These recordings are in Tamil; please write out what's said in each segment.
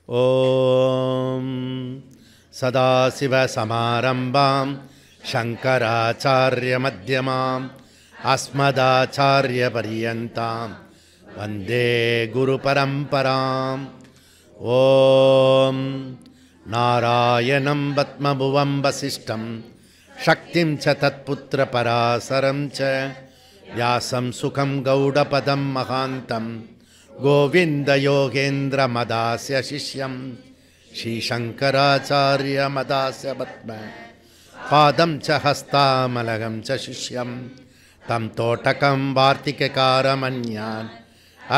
ஓம் சதாசிவசமாரம்பாம் சங்கராச்சார்யமத்யமாம் அஸ்மதாச்சார்யபர்யந்தாம் வந்தே குருபரம்பராம். ஓம் நாராயணம் பத்மபுவம் வசிஷ்டம் சக்திம் ச தத்புத்திரபராசரம் ச வியாசம் சுகம் கௌடபதம் மகாந்தம் கோவிந்தயோகேந்திரமதாஸ்ய சிஷ்யம் ஸ்ரீசங்கராச்சார்யமதாஸ்ய பத்ம பாதம் ச ஹஸ்தாமலகம் ச சிஷ்யம் தம் தோட்டகம் வார்த்திககாரமன்யான்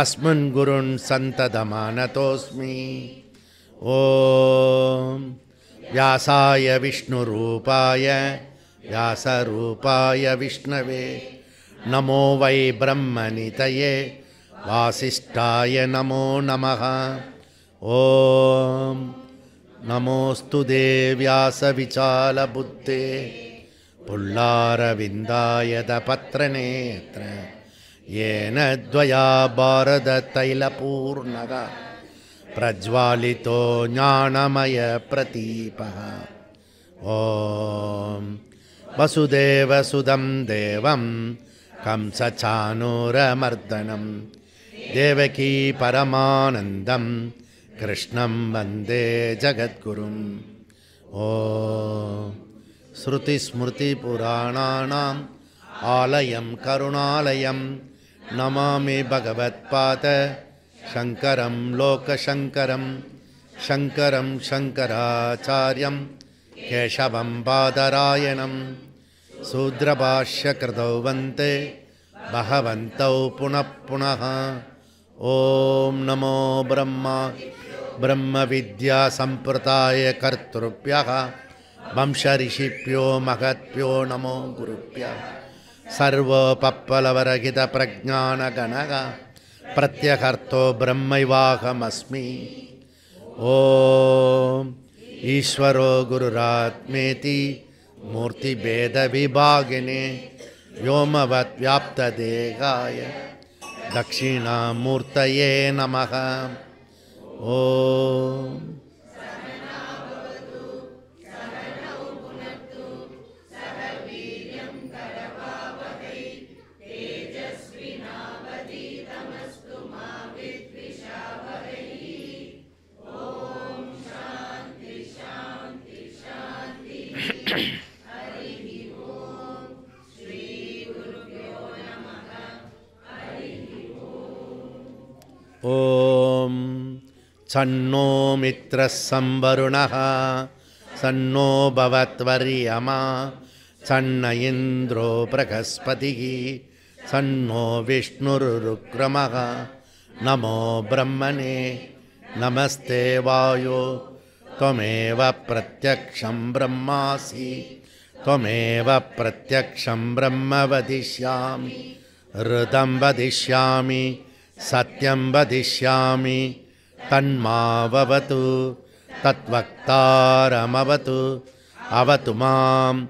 அஸ்மின் குருன் சந்ததமானதோஸ்மி. ஓம் வியாசாய விஷ்ணுரூபாய வியாசரூபாய விஷ்ணவே நமோ வை பிரம்மநிதயே வாசிஷ்டாய நமோ நமः. ஓம் நமோஸ்து வியாசவிசாலபுத்தே புல்லாரவிந்தாயத பத்ரநேத்ர येन द्वया भारततैलपूर्णः प्रज्वालितो ज्ञानमयप्रदीपः. ॐ वसुदेवसुतं देवं कंसचाणूरमर्दनं देवकी परमानन्दं कृष्णं वन्दे जगद्गुरुम्. ॐ श्रुतिस्मृतिपुराणानाम् आलयं करुणालयं नमामि भगवत्पाद शङ्करं लोकशङ्करं शङ्करं शङ्कराचार्यं केशवं बादरायणं शूद्रभाष्यकृतौ वन्दे भगवन्तौ पुनः पुनः. ॐ नमो ब्रह्मविद्यासम्प्रदाय कर्तृभ्यः वंशऋषिभ्यो महद्भ्यो नमो गुरुभ्यः. सर्वोपप्लवरहितप्रज्ञानगणः प्रत्यहर्तो ब्रह्मैवाहमस्मि. ॐ ईश्वरो गुरुरात्मेति मूर्तिभेदविभागिने व्योमवद्व्याप्तदेहाय दक्षिणामूर्तये नमः. ॐ ॐ सन्नो मित्रः संवरुणः सन्नो भवत्वर्यमा सन्न इन्द्रो बृहस्पतिः सन्नो विष्णुरुक्रमः. नमो ब्रह्मणे नमस्ते वायो त्वमेव प्रत्यक्षं ब्रह्मासि त्वमेव प्रत्यक्षं ब्रह्म वदिष्यामि ऋतं वदिष्यामि सत्यं वदिष्यामि तन्मावतु तत्वक्तारमवतु अवतु माम्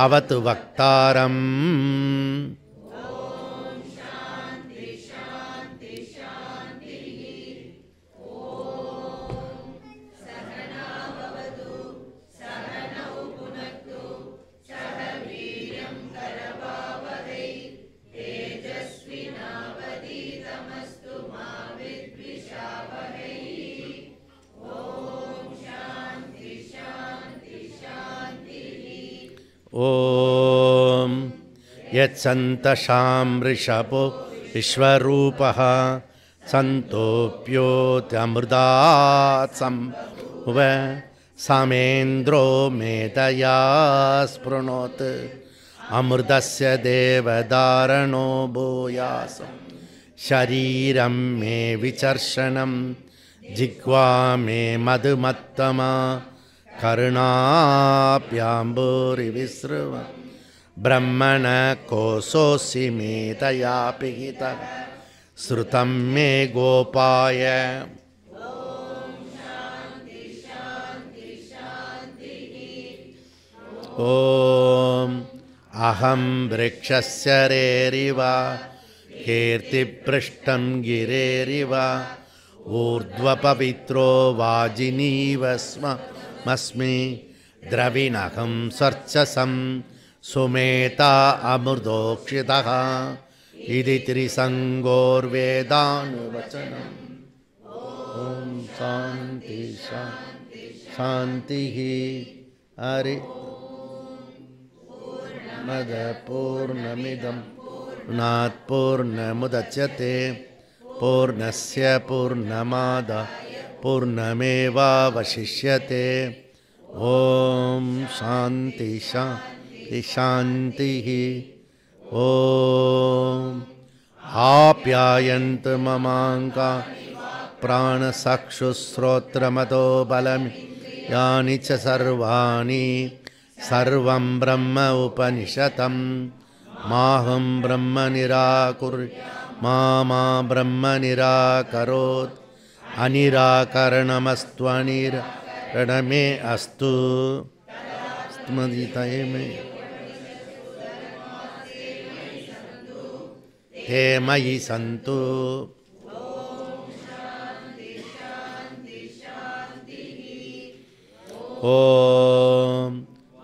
अवतु वक्तारम्. ॐ यत्सन्तशां ऋषभो विश्वरूपः सन्तोऽप्योऽत्यमृतात् सम्भुव सामेन्द्रो मेधया स्पृणोत् अमृतस्य देवधारणो भूयासं शरीरं मे विचर्षणं जिह्वा मे मधुमत्तमा करुणाप्याम्बुरिविसृव ब्रह्मण कोशोऽसि मे दया पिहितः श्रुतं मे गोपाय. ॐ अहं वृक्षस्य रेरिव कीर्तिपृष्ठं गिरेरिव ऊर्ध्वपवित्रो वाजिनीवस्मस्मि द्रविणहं सर्चसं सुमेता अमृतोक्षितः इति त्रिसङ्गोर्वेदानुवचनम् ॐ शान्ति शान्ति शान्तिः हरि मद पूर्णमिदं पूर्णात् पूर्णमुदच्यते पूर्णस्य पूर्णमादाय पूर्णमेवावशिष्यते ॐ शान्ति शान्ति शान्तिः ॐ आप्यायन्तु ममाङ्गा प्राणचक्षुश्रोत्रमतो बलं यानि च सर्वाणि सर्वं ब्रह्म उपनिषतं माहं ब्रह्म मा ब्रह्म निराकरोत् अनिराकरणमस्त्वनिराकरणमे अस्तु स्मृतितये मे ते मयि सन्तु ॐ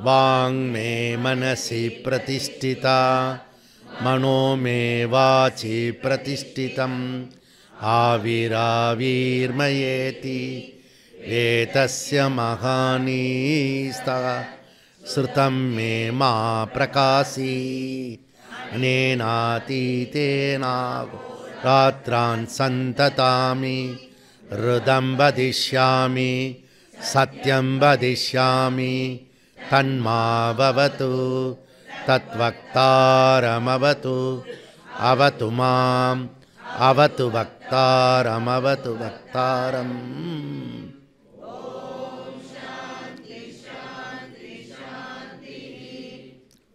वाङ्मे मनसि प्रतिष्ठिता मनो मे वाचि प्रतिष्ठितम् आविराविर्मयेति वेतस्य महानीस्तः श्रुतं मे मा प्रकाशी अनेनातीतेनागो रात्रान् सन्ततामि हृदं वदिष्यामि सत्यं वदिष्यामि तन्मावतु तत्वक्तारमवतु अवतु माम् अवतु वक्तारमवतु वक्तारम्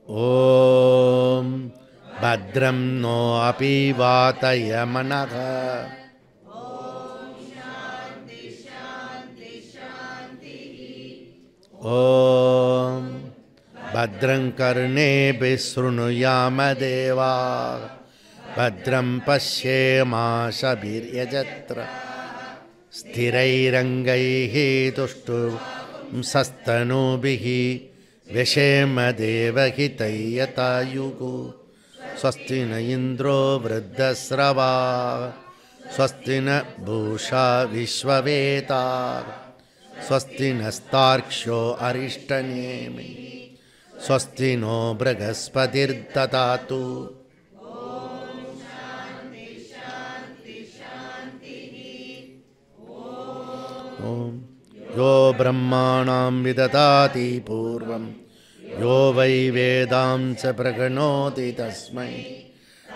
ॐ भद्रं नो अपि वातयमनः ॐ भद्रं कर्णेभिः शृणुयाम देवाः भद्रं पश्येमाशभिर्यजत्र स्थिरैरङ्गैः तुष्टुंसस्तनूभिः व्यशेम देवहितैयतायुः स्वस्ति न इन्द्रो वृद्धस्रवाः स्वस्ति न पूषा विश्ववेदाः स्वस्ति नस्तार्क्ष्यो अरिष्टनेमि स्वस्ति नो बृहस्पतिर्दधातु ॐ यो ब्रह्माणां विदधाति पूर्वं यो वै वेदां च प्रगणोति तस्मै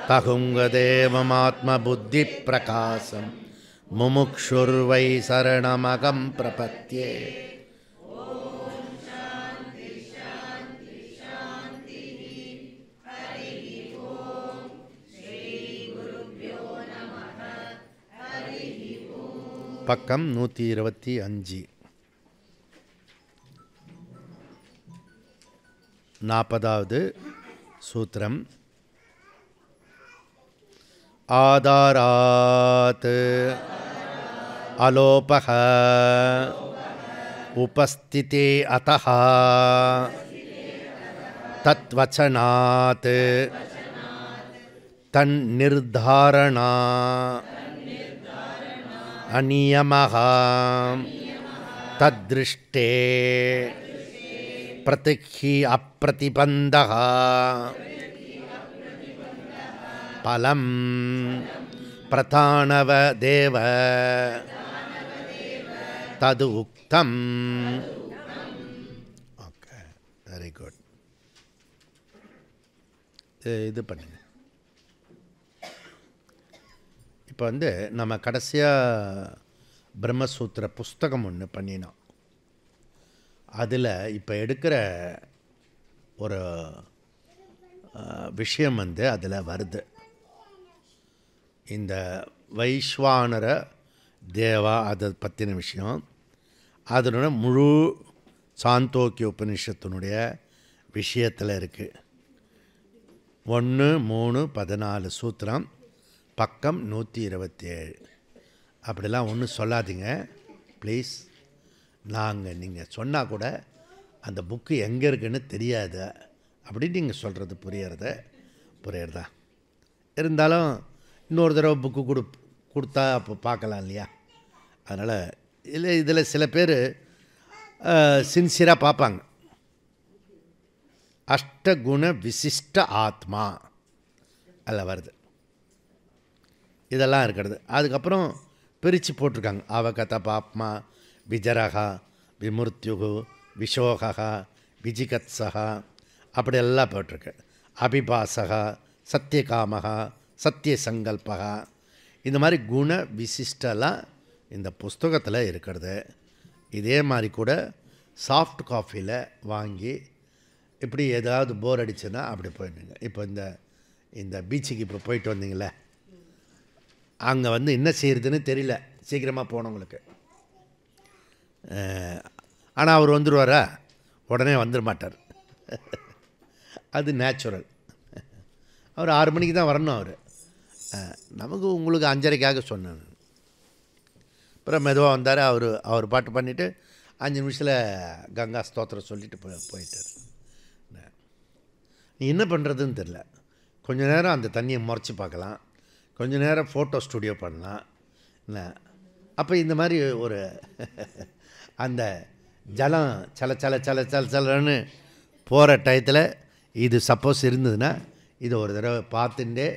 तहुङ्गदेवमात्मबुद्धिप्रकाशं मुमुक्षुर्वै शरणमहं प्रपद्ये பக்கம் 125 40வது சூத்திரம் ஆதாராத் அலோபஹ உபஸ்திதே அதஹ தத்வசனாத் தன்னிர்தாரணா அநியமஹ தத்ருஷ்டே பிரதிஹி அப்ரதிபந்தஹ பலம் பிரதானவ தேவ தது உக்தம். Okay, very good. இது பண்ணுங்க. இப்போ நம்ம கடைசியாக பிரம்மசூத்திர புஸ்தகம் ஒன்று பண்ணினோம். அதில் இப்போ எடுக்கிற ஒரு விஷயம் அதில் வருது. இந்த வைஸ்வானர தேவா அதை பற்றின விஷயம் அதனோட முழு சாந்தோக்கிய உபனிஷத்தினுடைய விஷயத்தில் இருக்குது. 1, 3, 14 சூத்திரம், பக்கம் 127. அப்படிலாம் ஒன்றும் சொல்லாதீங்க ப்ளீஸ். நீங்கள் சொன்னால் கூட அந்த புக்கு எங்கே இருக்குன்னு தெரியாது அப்படின்னு நீங்கள் சொல்கிறது புரியறதா? இருந்தாலும் இன்னொரு தடவை புக்கு கொடுத்தா அப்போ பார்க்கலாம் இல்லையா? அதனால் இதில் சில பேர் சின்சியராக பார்ப்பாங்க. அஷ்டகுண விசிஷ்ட ஆத்மா அதில் வருது, இதெல்லாம் இருக்கிறது. அதுக்கப்புறம் பிரித்து போட்டிருக்காங்க. அவகத பாப்மா, விஜரகா, விமுர்த்யுகு, விஷோகா, விஜிகத்ஸகா, அப்படியெல்லாம் போட்டிருக்கு. அபிபாசகா, சத்தியகாமகா, சத்தியசங்கல்பகா, இந்த மாதிரி குண விசிஷ்டெல்லாம் இந்த புஸ்தகத்தில் இருக்கிறது. இதே மாதிரி கூட சாஃப்ட் காஃபியில் வாங்கி இப்படி ஏதாவது போர் அடிச்சுன்னா அப்படி போயிடுங்க. இப்போ இந்த பீச்சுக்கு இப்போ போயிட்டு வந்தீங்களே, அங்கே என்ன செய்கிறதுன்னு தெரியல சீக்கிரமாக போனவங்களுக்கு. ஆனால் அவர் வந்துடுவாரா? உடனே வந்துட மாட்டார். அது நேச்சுரல். அவர் 6 மணிக்கு தான் வரணும். நமக்கு உங்களுக்கு 5:30க்காக சொன்னேன். அப்புறம் மெதுவாக வந்தார். அவர் பாட்டு பண்ணிவிட்டு 5 நிமிஷத்தில் கங்கா ஸ்தோத்திரம் சொல்லிட்டு போயிட்டார். நீ என்ன பண்ணுறதுன்னு தெரில. கொஞ்ச நேரம் அந்த தண்ணியை முறைச்சி பார்க்கலாம், கொஞ்ச நேரம் ஃபோட்டோ ஸ்டுடியோ பண்ணலாம். இல்லை அப்போ இந்த மாதிரி ஒரு அந்த ஜலம் சலன்னு போகிற டயத்தில் இது சப்போஸ் இருந்ததுன்னா இது ஒரு தடவை பார்த்துட்டே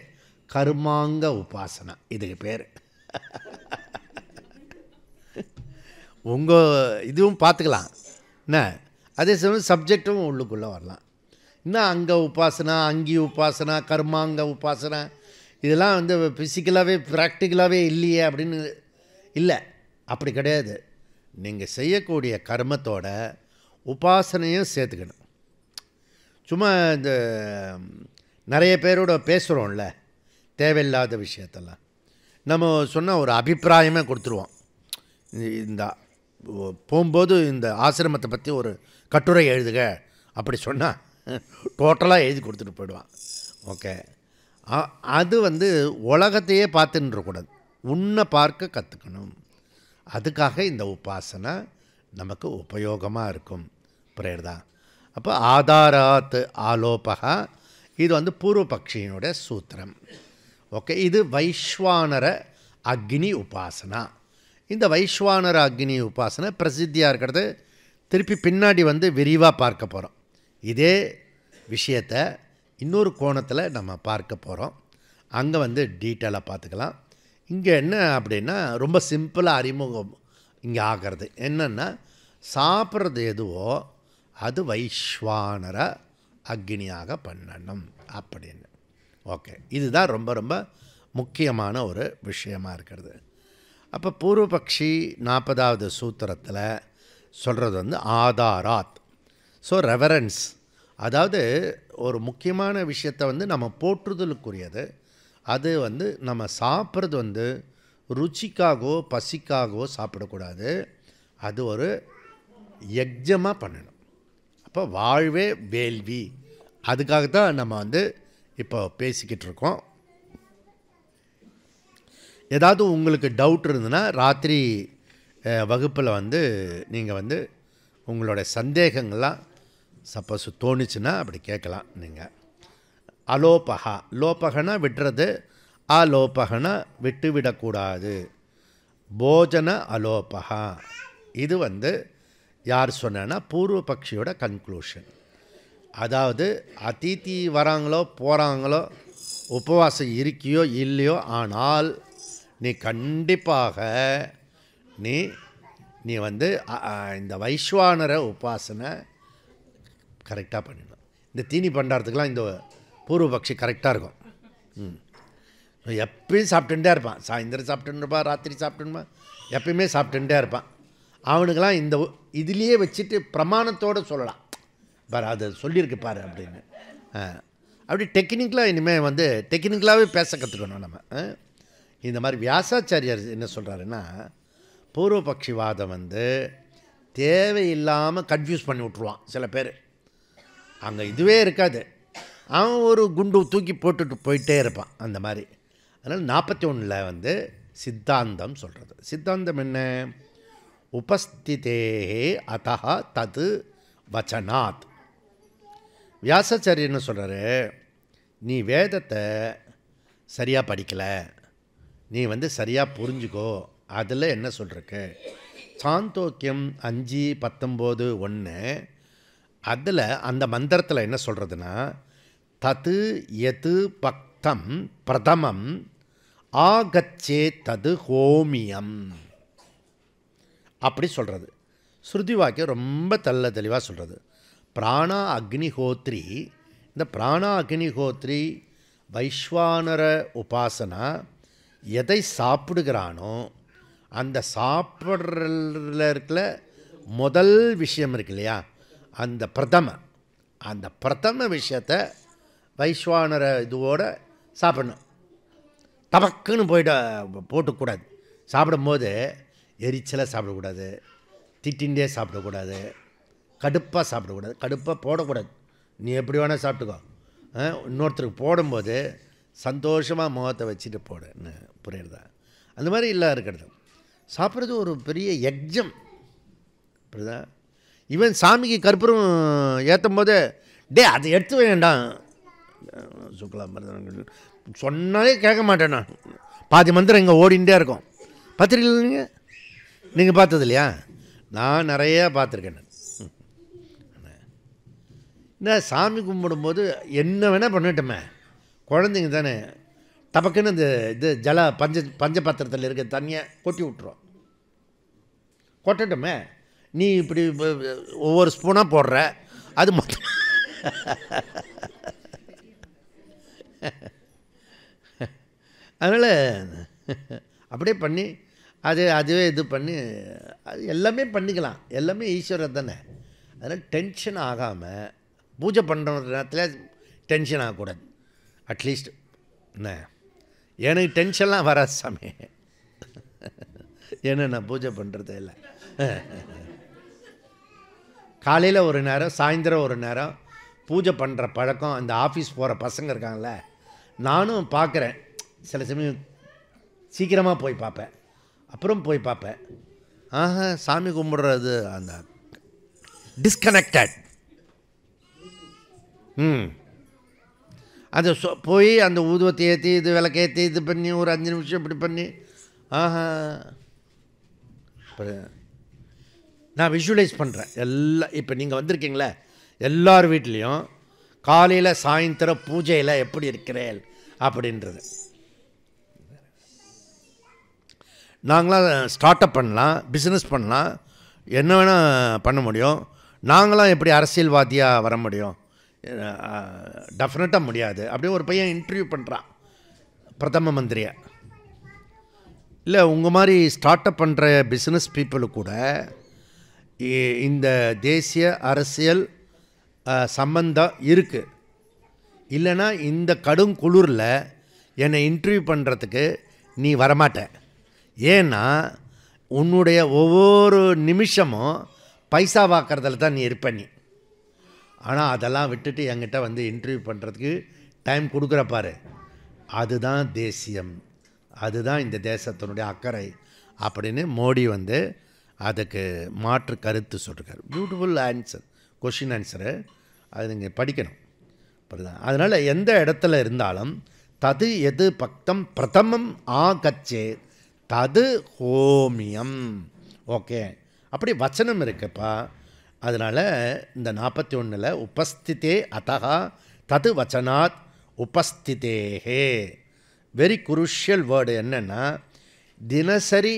கர்மாங்க உபாசனா இதுக்கு பேர். உங்கள் இதுவும் பார்த்துக்கலாம் என்ன, அதே சமயம் சப்ஜெக்டும் உள்ளுக்குள்ளே வரலாம். இன்னும் அங்கே உபாசனா, அங்கி உபாசனா, கர்மாங்க உபாசனா, இதெல்லாம் ஃபிசிக்கலாகவே ப்ராக்டிக்கலாகவே இல்லையே அப்படின்னு இல்லை. அப்படி கிடையாது. நீங்கள் செய்யக்கூடிய கர்மத்தோட உபாசனையும் சேர்த்துக்கணும். சும்மா இந்த நிறைய பேரோட பேசுகிறோம்ல தேவையில்லாத விஷயத்தெல்லாம், நம்ம சொன்னால் ஒரு அபிப்பிராயமே கொடுத்துருவோம். இந்த போகும்போது இந்த ஆசிரமத்தை பற்றி ஒரு கட்டுரை எழுதுக அப்படி சொன்னால் டோட்டலாக எழுதி கொடுத்துட்டு போயிடுவான். ஓகே, அது உலகத்தையே பார்த்துன்றக்கூடாது, உன்னை பார்க்க கற்றுக்கணும். அதுக்காக இந்த உபாசனை நமக்கு உபயோகமாக இருக்கும். புரியுறதா? அப்போ ஆதாராத் ஆலோபகா, இது பூர்வபக்ஷியினுடைய சூத்திரம். ஓகே, இது வைஸ்வானர அக்னி உபாசனா. இந்த வைஸ்வானர அக்னி உபாசனை பிரசித்தியாக இருக்கிறது. திருப்பி பின்னாடி விரிவாக பார்க்க போகிறோம். இதே விஷயத்தை இன்னொரு கோணத்தில் நம்ம பார்க்க போகிறோம். அங்கே டீட்டெயிலாக பார்த்துக்கலாம். இங்கே என்ன அப்படின்னா ரொம்ப சிம்பிளாக அறிமுகம் இங்கே ஆகிறது என்னென்னா, சாப்பிட்றது எதுவோ அது வைஸ்வானர அக்னியாக பண்ணணும் அப்படின்னு. ஓகே, இதுதான் ரொம்ப ரொம்ப முக்கியமான ஒரு விஷயமாக இருக்கிறது. அப்போ பூர்வபக்ஷி 40வது சூத்திரத்தில் சொல்கிறது ஆதாராத். ஸோ ரெவரன்ஸ், அதாவது ஒரு முக்கியமான விஷயத்தை நம்ம போற்றுதலுக்குரியது. அது நம்ம சாப்பிட்றது ருச்சிக்காகவோ பசிக்காகவோ சாப்பிடக்கூடாது. அது ஒரு யஜ்ஜமாக பண்ணணும். அப்போ வாழ்வே வேள்வி, அதுக்காகத்தான் நம்ம இப்போ பேசிக்கிட்டு இருக்கோம். ஏதாவது உங்களுக்கு டவுட் இருந்ததுன்னா ராத்திரி வகுப்பில் நீங்கள் உங்களோட சந்தேகங்கள்லாம் சப்போஸ் தோணுச்சுன்னா அப்படி கேட்கலாம். நீங்கள் அலோபகா, லோபகனா விட்டுறது, அலோபகனா விட்டு விடக்கூடாது. போஜன அலோபகா, இது யார் சொன்னா பூர்வபக்ஷியோட கன்க்ளூஷன். அதாவது அதிதி வராங்களோ போகிறாங்களோ, உபவாசம் இருக்கியோ இல்லையோ, ஆனால் நீ கண்டிப்பாக நீ இந்த வைஸ்வானர உபாசனை கரெக்டாக பண்ணிடணும். இந்த தீனி பண்டாரத்துக்கெலாம் இந்த பூர்வபக்ஷி கரெக்டாக இருக்கும். எப்பயும் சாப்பிட்டுட்டே இருப்பான். சாயந்தரம் சாப்பிட்டுருப்பான், ராத்திரி சாப்பிட்டுருப்பான், எப்பயுமே சாப்பிட்டுட்டே இருப்பான். அவனுக்கெல்லாம் இந்த இதுலேயே வச்சுட்டு பிரமாணத்தோடு சொல்லலாம், பாரு அது சொல்லியிருக்கு பாரு அப்படின்னு. அப்படி டெக்னிக்கலாக இனிமேல் டெக்னிக்கலாகவே பேச கற்றுக்கணும் நம்ம. இந்த மாதிரி வியாசாச்சாரியார் என்ன சொல்கிறாருன்னா, பூர்வபக்ஷிவாதம் தேவையில்லாமல் கன்ஃபியூஸ் பண்ணி விட்ருவான் சில பேர். அங்கே இதுவே இருக்காது, அவன் ஒரு குண்டு தூக்கி போட்டுட்டு போயிட்டே இருப்பான் அந்த மாதிரி. அதனால் 41ல் சித்தாந்தம் சொல்கிறது. சித்தாந்தம் என்ன? உபஸ்திதே அத்தஹ தது வச்சனாத். வியாசாச்சாரியன்னு சொல்கிறாரு, நீ வேதத்தை சரியாக படிக்கலை, நீ சரியாக புரிஞ்சுக்கோ. அதில் என்ன சொல்கிறக்கு? சாந்தோக்கியம் 5:19 அதில் அந்த மந்திரத்தில் என்ன சொல்கிறதுனா, தது எது பக்தம் பிரதமம் ஆகச்சே தது ஹோமியம் அப்படி சொல்கிறது. ஸ்ருதி வாக்கியம் ரொம்ப தெளிவாக சொல்கிறது. பிராணா அக்னிஹோத்ரி, இந்த பிராணா அக்னிஹோத்ரி வைஸ்வானர உபாசனா எதை சாப்பிடுகிறானோ அந்த சாப்பிட்றதுல இருக்கிற முதல் விஷயம் இருக்கு இல்லையா, அந்த பிரதம விஷயத்தை வைஸ்வானர இதுவோடு சாப்பிடணும். டபக்குன்னு போட்டுக்கூடாது. சாப்பிடும்போது எரிச்சலாக சாப்பிடக்கூடாது, திட்டின்ண்டே சாப்பிடக்கூடாது, கடுப்பாக சாப்பிடக்கூடாது, கடுப்பாக போடக்கூடாது. நீ எப்படி வேணால் சாப்பிட்டுக்கோ, இன்னொருத்தருக்கு போடும்போது சந்தோஷமாக முகத்தை வச்சுட்டு போடுன்னு, புரியுறதா? அந்த மாதிரி இல்லை இருக்கிறது. சாப்பிட்றது ஒரு பெரிய யஜ்ஜம், புரியுதா? ஈவன் சாமிக்கு கற்பூரம் ஏற்றும் போது அதை எடுத்து வேண்டாம் சுக்லாம் சொன்னாலே கேட்க மாட்டேன். நான் பாதி மந்திரம் இங்கே ஓடிண்டே இருக்கும். பார்த்துருக்கீங்க? நீங்கள் பார்த்தது இல்லையா? நான் நிறையா பார்த்துருக்கேன். நான் சாமி கும்பிடும்போது என்ன வேணால் பண்ணிட்டோமே, குழந்தைங்க தானே, டபக்குன்னு இந்த பஞ்ச பாத்திரத்தில் இருக்க தண்ணியை கொட்டி விட்டுரும். கொட்டட்டுமே, நீ இப்படி ஒவ்வொரு ஸ்பூனாக போடுற, அது மொத்தம் அதனால் அப்படியே பண்ணி அதுவே இது பண்ணி அது எல்லாமே பண்ணிக்கலாம். எல்லாமே ஈஸ்வரர் தானே. அதனால் டென்ஷன் ஆகாமல் பூஜை பண்ணுற நேரத்தில் டென்ஷன் ஆகக்கூடாது. அட்லீஸ்ட் என்ன, எனக்கு டென்ஷன்லாம் வராது சாமி, ஏன்னா நான் பூஜை பண்ணுறதே இல்லை. காலையில் ஒரு நேரம், சாயந்தரம் ஒரு நேரம் பூஜை பண்ணுற பழக்கம் அந்த ஆஃபீஸ் போகிற பசங்க இருக்காங்கள, நானும் பார்க்குறேன். சில சமயம் சீக்கிரமாக போய் பார்ப்பேன், அப்புறம் போய் பார்ப்பேன். சாமி கும்பிட்றது அந்த டிஸ்கனெக்டட். அது போய் அந்த ஊதுவத்தை ஏற்றி இது விளக்கேற்றி இது பண்ணி ஒரு 5 நிமிஷம் இப்படி பண்ணி நான் விஷுவலைஸ் பண்ணுறேன் எல்லாம். இப்போ நீங்கள் வந்திருக்கீங்களே, எல்லார் வீட்லேயும் காலையில் சாயந்தரம் பூஜையில் எப்படி இருக்கிறேன் அப்படின்றது. நாங்களாம் ஸ்டார்ட் அப் பண்ணலாம், பிஸ்னஸ் பண்ணலாம், என்ன வேணால் பண்ண முடியும். நாங்களாம் எப்படி அரசியல்வாதியாக வர முடியும்? டெஃபினட்டாக முடியாது. அப்படியே ஒரு பையன் இன்டர்வியூ பண்ணுறான் பிரதம மந்திரியை. இல்லை, உங்கள் மாதிரி ஸ்டார்ட் அப் பண்ணுற பிஸ்னஸ் பீப்புளு கூட இந்த தேசிய அரசியல் சம்பந்தம் இருக்குது. இல்லைன்னா இந்த கடும் குளிரில் என்னை இன்டர்வியூ பண்ணுறதுக்கு நீ வரமாட்ட. ஏன்னா உன்னுடைய ஒவ்வொரு நிமிஷமும் பைசா பார்க்குறதுல தான் நீ இருப்ப நீ. ஆனால் அதெல்லாம் விட்டுட்டு என்கிட்ட இன்டர்வியூ பண்ணுறதுக்கு டைம் கொடுக்குற பாரு, அதுதான் தேசியம், அதுதான் இந்த தேசத்தினுடைய அக்கறை அப்படின்னு மோடி அதுக்கு மாற்று கருத்து சொல்லிருக்காரு. Beautiful answer, question answer. அது நீங்கள் படிக்கணும். புரியுதான்? அதனால் எந்த இடத்துல இருந்தாலும் தது எது பக்தம் பிரதமம் ஆகச்சே தது ஹோமியம். ஓகே, அப்படி வச்சனம் இருக்குப்பா. அதனால் இந்த 41 உபஸ்திதே அத்தஹா தது வச்சனாத் உபஸ்திதேஹே. வெரி குருஷியல் வேர்டு என்னென்னா, தினசரி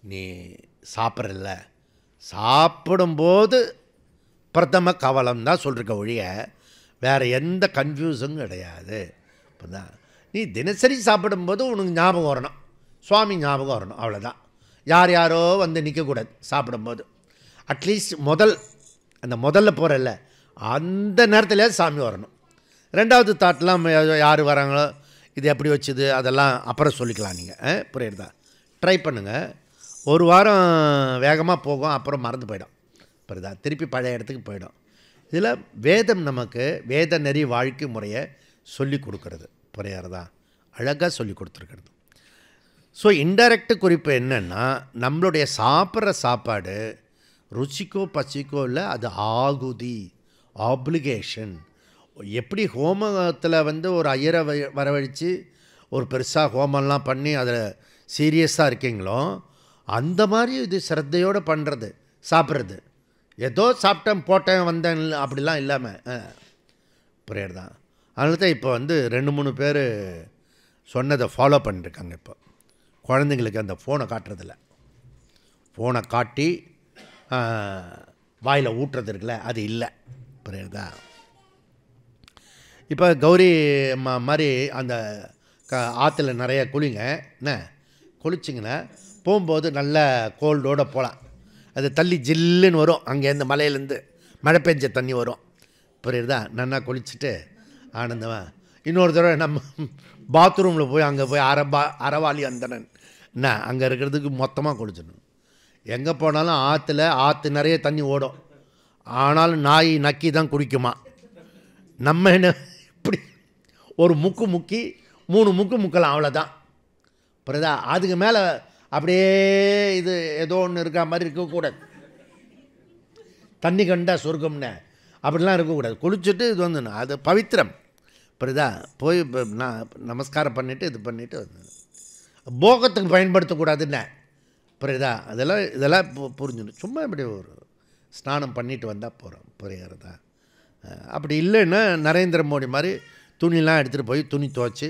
நீ சாப்பிட்றல, சாப்பிடும்போது பிரதம கவலம் தான் சொல்லிருக்க ஒழிய வேறு எந்த கன்ஃபியூஸும் கிடையாது. இப்போ தான் நீ தினசரி சாப்பிடும்போது உனக்கு ஞாபகம் வரணும், சுவாமி ஞாபகம் வரணும், அவ்வளோதான். யார் யாரோ நிற்கக்கூடாது சாப்பிடும்போது. அட்லீஸ்ட் முதல்ல போகிறல்ல அந்த நேரத்தில் சாமி வரணும். ரெண்டாவது தாட்லாம் யார் வராங்களோ இது எப்படி வச்சுது அதெல்லாம் அப்புறம் சொல்லிக்கலாம். நீங்கள் புரியுறதா? ட்ரை பண்ணுங்கள். ஒரு வாரம் வேகமாக போகும், அப்புறம் மறந்து போயிடும். புரியுதா? திருப்பி பழைய இடத்துக்கு போயிடும். இதில் வேதம் நமக்கு வேத நெறி வாழ்க்கை முறையை சொல்லி கொடுக்கறது, புரியுறதா? அழகாக சொல்லி கொடுத்துருக்கிறது. ஸோ இன்டைரக்ட் குறிப்பு என்னென்னா, நம்மளுடைய சாப்பிட்ற சாப்பாடு ருச்சிக்கோ பசிக்கோ இல்லை, அது ஆகுதி, ஆப்ளிகேஷன். எப்படி ஹோமத்தில் வந்து ஒரு ஐயரை வரவழைச்சு ஒரு பெருசாக ஹோமம்லாம் பண்ணி அதில் சீரியஸாக இருக்கீங்களோ, அந்த மாதிரி இது சிரத்தையோடு பண்ணுறது, சாப்பிட்றது. ஏதோ சாப்பிட்டேன் போட்டேன் வந்தேன் அப்படிலாம் இல்லாமல் ப்ரேயர் தான். அதனால தான் இப்போ வந்து 2-3 பேர் சொன்னதை ஃபாலோ பண்ணிருக்காங்க. இப்போ குழந்தைங்களுக்கு அந்த ஃபோனை காட்டுறதில்ல, ஃபோனை காட்டி வாயில் ஊட்டுறது இருக்குல்ல, அது இல்லை, ப்ரேயர் தான். இப்போ கௌரி மாதிரி அந்த ஆற்றுல நிறைய குளிங்க, என்ன குளிச்சிங்கன்னா போகும்போது நல்ல கோல்டோடு போகலாம். அது தள்ளி ஜில்லுன்னு வரும், அங்கேருந்து மலையிலேருந்து மழை பெஞ்ச தண்ணி வரும், புரியுதா? நல்லா குளிச்சுட்டு ஆனந்தமாக இன்னொரு தடவை நம்ம பாத்ரூமில் போய் அங்கே போய் அறவாளி அந்தனன் என்ன அங்கே இருக்கிறதுக்கு மொத்தமாக குளிச்சிடணும். எங்கே போனாலும் ஆற்று நிறைய தண்ணி ஓடும், ஆனாலும் நாய் நக்கி தான் குடிக்குமா. நம்ம என்ன இப்படி ஒரு முக்கி 3 முக்கலாம், அவ்வளோதான், புரியுதா? அதுக்கு மேலே அப்படியே இது ஏதோ ஒன்று இருக்கா மாதிரி இருக்கக்கூடாது. தண்ணி கண்டா சொர்க்கம்னு அப்படிலாம் இருக்கக்கூடாது. குளிச்சுட்டு இது வந்து அது பவித்திரம், புரியுதா? போய் நான் நமஸ்காரம் பண்ணிவிட்டு இது பண்ணிவிட்டு வந்து போகத்துக்கு பயன்படுத்தக்கூடாதுன்னு, புரியுதா? இதெல்லாம் புரிஞ்சுணும். சும்மா இப்படி ஒரு ஸ்நானம் பண்ணிட்டு வந்தால் போகிறோம், புரியுறதா? அப்படி இல்லைன்னா நரேந்திர மோடி மாதிரி துணிலாம் எடுத்துகிட்டு போய் துணி துவைச்சி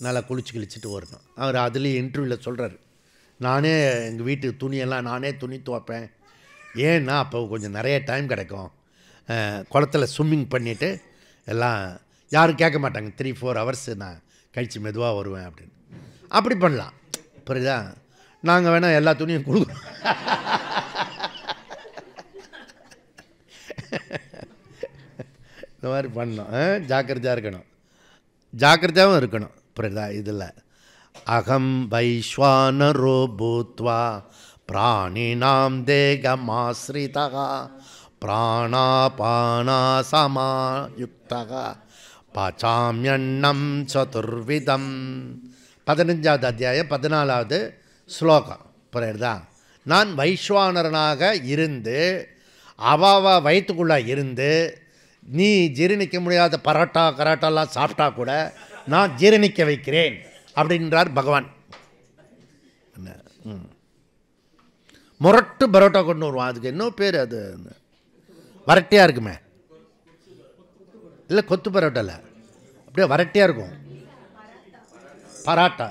நல்லா கிழிச்சிட்டு வரணும். அவர் அதுலேயும் இன்டர்வியூவில் சொல்கிறார், நானே எங்கள் வீட்டு துணியெல்லாம் நானே துணி துவைப்பேன். ஏன்னா அப்போ கொஞ்சம் நிறைய டைம் கிடைக்கும், குளத்தில் ஸ்விம்மிங் பண்ணிவிட்டு எல்லாம் யாரும் கேட்க மாட்டாங்க, 3-4 ஹவர்ஸ் நான் கழித்து மெதுவாக வருவேன் அப்படின்னு. அப்படி பண்ணலாம், புரியுதா? நாங்கள் வேணால் எல்லா துணியும் கொடுக்குறோம். இந்த மாதிரி பண்ணணும். ஜாக்கிரதையாக இருக்கணும், ஜாக்கிரதையாகவும் இருக்கணும், புரியுதா? இதில் அகம் வைஸ்வானரோ பூத்வா பிராணினாம் தேகமாஸ்ரிதா பிராணாபானா சமாயுக்தா பச்சாம்யன்னம் சதுர்விதம். 15வது அத்தியாயம் 14வது ஸ்லோகம், புரியுதா? நான் வைஸ்வானரனாக இருந்து அவ வயிற்றுக்குள்ளே இருந்து நீ ஜீரணிக்க முடியாத கராட்டாலாம் சாப்பிட்டா கூட நான் ஜீரணிக்க வைக்கிறேன் அப்படின்றார் பகவான். முரட்டு பரோட்டா கொண்டு வருவான், அதுக்கு என்ன பேர்? அது வரட்டியாக இருக்குமே, இல்லை கொத்து பரோட்டா இல்லை, அப்படியே வரட்டியாக இருக்கும் பராட்டா.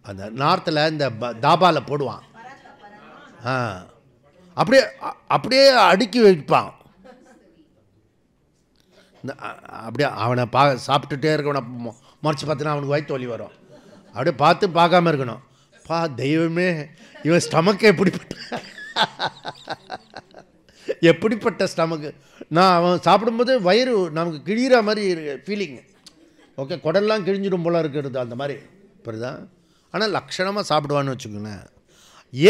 அந்த நார்த்தில் இந்த தாபாவில் போடுவான், அப்படியே அடுக்கி வைப்பான். அப்படியே அவனை சாப்பிட்டுட்டே இருக்கவனை முறைச்சி பார்த்தினா அவனுக்கு வயிற்று வலி வரும். அப்படியே பார்க்காம இருக்கணும். தெய்வமே, இவன் ஸ்டமக்கு எப்படிப்பட்ட ஸ்டமக்கு. நான் அவன் சாப்பிடும்போது வயிறு நமக்கு கிழிகிற மாதிரி ஃபீலிங். ஓகே, குடல்லாம் கிழிஞ்சிடும் போல இருக்கிறது அந்த மாதிரி, புரியுதா? ஆனால் லட்சணமாக சாப்பிடுவான்னு வச்சுக்கோங்களேன்.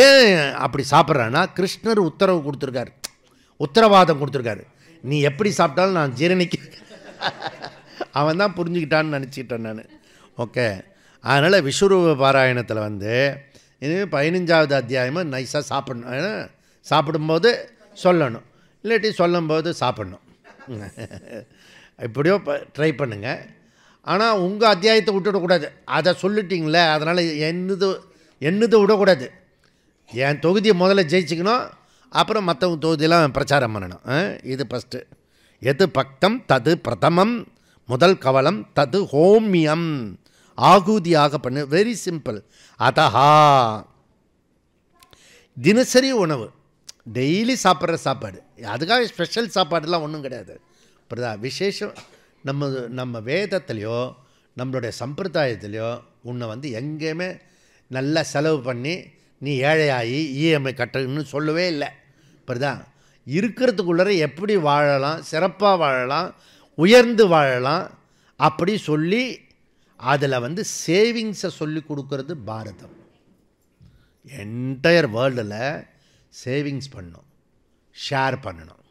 ஏன் அப்படி சாப்பிட்றான்னா, கிருஷ்ணர் உத்தரவு கொடுத்துருக்காரு, உத்தரவாதம் கொடுத்துருக்காரு, நீ எப்படி சாப்பிட்டாலும் நான் ஜீரணிக்க. அவன் தான் புரிஞ்சுக்கிட்டான்னு நினச்சிக்கிட்டேன் நான். ஓகே, அதனால் விஸ்வரூப பாராயணத்தில் வந்து இது 15வது அத்தியாயமாக நைஸாக சாப்பிடணும். சாப்பிடும்போது சொல்லணும், இல்லாட்டி சொல்லும்போது சாப்பிட்ணும். இப்படியோ ட்ரை ஆனால் உங்கள் அத்தியாயத்தை விட்டுவிடக்கூடாது. அதை சொல்லிட்டிங்களே, அதனால் என்னது விடக்கூடாது. என் தொகுதியை முதல்ல ஜெயிச்சுக்கணும், அப்புறம் மற்றவங்க தொகுதியெல்லாம் பிரச்சாரம் பண்ணணும். இது ஃபஸ்ட்டு. எது பக்தம் தது பிரதமம், முதல் கவலம் தது ஹோமியம், ஆகுதியாக பண்ணு. Very simple. அதஹா தினசரி உணவு, டெய்லி சாப்பிட்ற சாப்பாடு, அதுக்காக ஸ்பெஷல் சாப்பாடுலாம் ஒன்றும் கிடையாது, புரியுதா? விசேஷம் நம்ம வேதத்துலேயோ நம்மளுடைய சம்பிரதாயத்துலேயோ உன்னை வந்து எங்கேயுமே நல்லா செலவு பண்ணி நீ ஏழையாகி இஎம்ஐ கட்டணும்னு சொல்லவே இல்லை, புரியுதா? இருக்கிறதுக்குள்ளே எப்படி வாழலாம், சிறப்பாக வாழலாம், உயர்ந்து வாழலாம் அப்படி சொல்லி அதில் வந்து சேவிங்ஸை சொல்லி கொடுக்கறது பாரதம். என்டையர் வேர்ல்டில் சேவிங்ஸ் பண்ணணும், ஷேர் பண்ணணும்,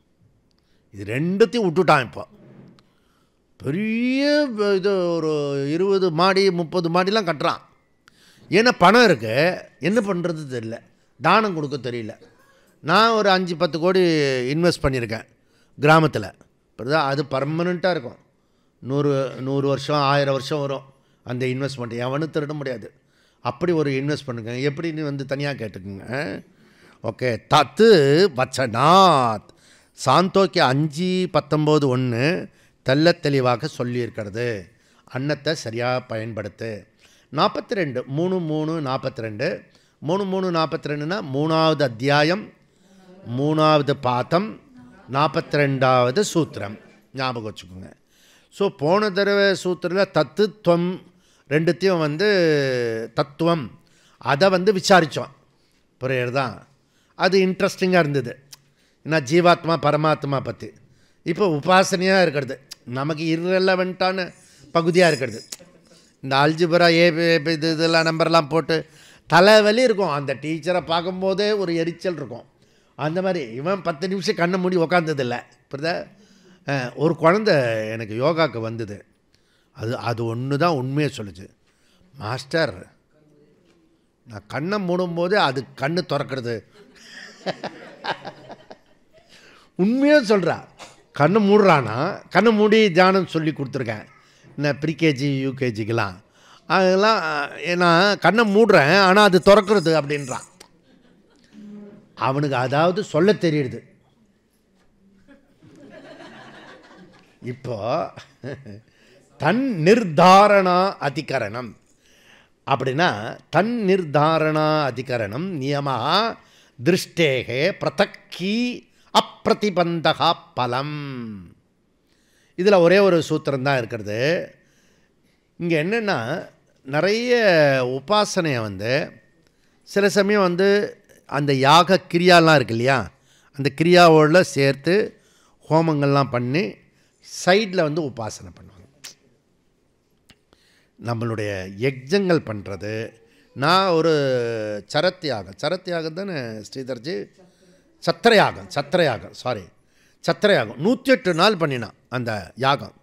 இது ரெண்டுத்தையும் விட்டுட்டான். இப்போ பெரிய இது ஒரு 20 மாடி 30 மாடிலாம் கட்டுறான். ஏன்னா பணம் இருக்குது, என்ன பண்ணுறது தெரியல, தானம் கொடுக்க தெரியல. நான் ஒரு 5-10 கோடி இன்வெஸ்ட் பண்ணியிருக்கேன் கிராமத்தில். இப்போ அது பர்மனெண்ட்டாக இருக்கும். 100 வருஷம் 1000 வருஷம் வரும் அந்த இன்வெஸ்ட்மெண்ட். எவனும் திருட முடியாது. அப்படி ஒரு இன்வெஸ்ட் பண்ணுங்க. எப்படின்னு வந்து தனியாக கேட்டுக்குங்க. ஓகே. தத்து வச்சனாத் சாந்தோக்கிய 5:19 தெல்ல தெளிவாக சொல்லியிருக்கிறது. அன்னத்தை சரியாக பயன்படுத்து. 42 3:3:42 3:3:42னா 3வது அத்தியாயம் 3வது பாதம் 42வது சூத்திரம். ஞாபகம் வச்சுக்கோங்க. ஸோ போன தடவை சூத்திரத்தில் தத்துவம் ரெண்டுத்தையும் வந்து தத்துவம் அதை வந்து விசாரித்தோம். புரியுறதான்? அது இன்ட்ரெஸ்டிங்காக இருந்தது. ஏன்னா ஜீவாத்மா பரமாத்மா பற்றி. இப்போ உபாசனையாக இருக்கிறது நமக்கு irrelevant-ஆன பகுதியாக இருக்கிறது. இந்த அல்ஜிபரா இதெல்லாம் நம்பர்லாம் போட்டு தலைவலி இருக்கும். அந்த டீச்சரை பார்க்கும்போதே ஒரு எரிச்சல் இருக்கும். அந்த மாதிரி இவன் 10 நிமிஷம் கண்ணை மூடி உக்காந்ததில்லை. புரியுதா? ஒரு குழந்தை எனக்கு யோகாவுக்கு வந்தது. அது ஒன்று தான் உண்மையை சொல்லுச்சு. மாஸ்டர், நான் கண்ணை மூடும்போது அது கண்ணு திறக்கிறது. உண்மையாக சொல்கிறா. கண்ணை மூடுறானா, கண்ணை மூடி தியானம் சொல்லி கொடுத்துருக்கேன். நான் ப்ரீகேஜி யூகேஜிக்கெலாம் அதெல்லாம். ஏன்னா கண்ணை மூடுறேன் ஆனால் அது திறக்கிறது அப்படின்றான். அவனுக்கு அதாவது சொல்ல தெரியுது. இப்போ தன் நிர்தாரணா அதிகரணம் அப்படின்னா தன் நிர்தாரணா அதிகரணம் நியமா திருஷ்டேகே பிரதக்கி அப்பிரதிபந்தகா பலம். இதில் ஒரே ஒரு சூத்திரம் தான் இருக்கிறது. இங்கே என்னென்னா நிறைய உபாசனையை வந்து சில சமயம் வந்து அந்த யாக கிரியாலாம் இருக்கு இல்லையா, அந்த கிரியாவோட சேர்த்து ஹோமங்கள்லாம் பண்ணி சைடில் வந்து உபாசனை பண்ணுவாங்க. நம்மளுடைய யஜ்ஜங்கள் பண்ணுறது. நான் ஒரு சரத்தியாகம் தானே ஸ்ரீதர்ஜி, சத்திரயாகம் 108 நாள் பண்ணினான் அந்த யாகம்.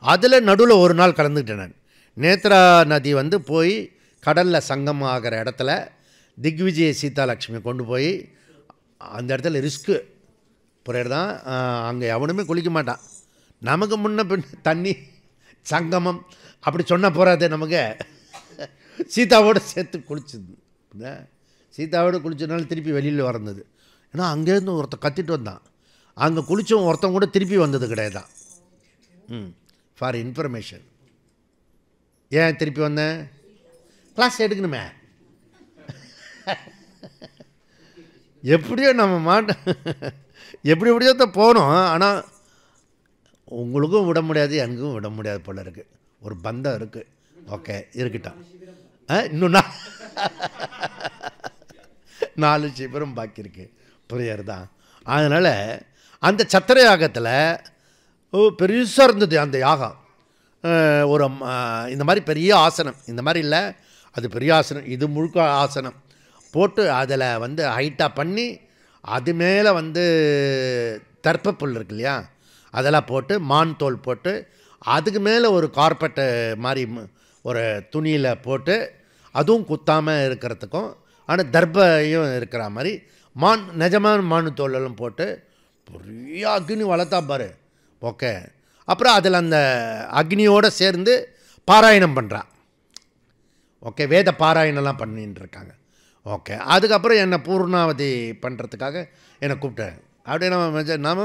அதில் நடுவில் ஒரு நாள் கலந்துக்கிட்டேன் நான். நேத்ரா நதி வந்து போய் கடலில் சங்கம் ஆகிற இடத்துல திக்விஜய சீதாலட்சுமி கொண்டு போய் அந்த இடத்துல ரிஸ்க்கு புரியுறதான். அங்கே எவனுமே குளிக்க மாட்டான். நமக்கு முன்ன பின் தண்ணி சங்கமம் அப்படி சொன்ன போகாது. நமக்கு சீதாவோடு சேர்த்து குளிச்சுது. சீதாவோடு குளிச்சதுனால திருப்பி வெளியில் வரந்தது. ஏன்னா அங்கேருந்து ஒருத்தன் கத்திட்டு வந்தான். அங்கே குளித்தவன் ஒருத்தன் கூட திருப்பி வந்தது கிடையாதான். For information. ஏன் திருப்பி வந்தேன்? கிளாஸ் எடுக்கணுமே. எப்படியோ நம்ம எப்படியோ தான் போனோம். ஆனால் உங்களுக்கும் விட முடியாது, எனக்கும் விட முடியாது போல இருக்குது. ஒரு பந்தம் இருக்குது. ஓகே, இருக்கட்டும். இன்னும் 4 சிபரம் பாக்கி இருக்குது. புரியுறதான்? அதனால் அந்த சத்திர யாகத்தில் பெருசாக இருந்தது அந்த யாகம். ஒரு இந்த மாதிரி பெரிய ஆசனம், இந்த மாதிரி இல்லை, அது பெரிய ஆசனம். இது முழுக்க ஆசனம் போட்டு அதில் வந்து ஹைட்டாக பண்ணி அது மேலே வந்து தர்ப்பப்புல் இருக்கு இல்லையா, அதெல்லாம் போட்டு மான் தோல் போட்டு அதுக்கு மேலே ஒரு கார்பெட்டு மாதிரி ஒரு துணியில் போட்டு அதுவும் குத்தாமல் இருக்கிறதுக்கும் ஆனால் தர்பையும் இருக்கிற மாதிரி நிஜமான மானு தோலெல்லாம் போட்டு பெரிய அக்னி வளர்த்தா பாரு. ஓகே. அப்புறம் அதில் அந்த அக்னியோடு சேர்ந்து பாராயணம் பண்ணுறான். ஓகே, வேத பாராயணம்லாம் பண்ணின்னு இருக்காங்க. ஓகே. அதுக்கப்புறம் என்னை பூர்ணாவதி பண்ணுறதுக்காக என்னை கூப்பிட்டாரு. அப்படியே நம்ம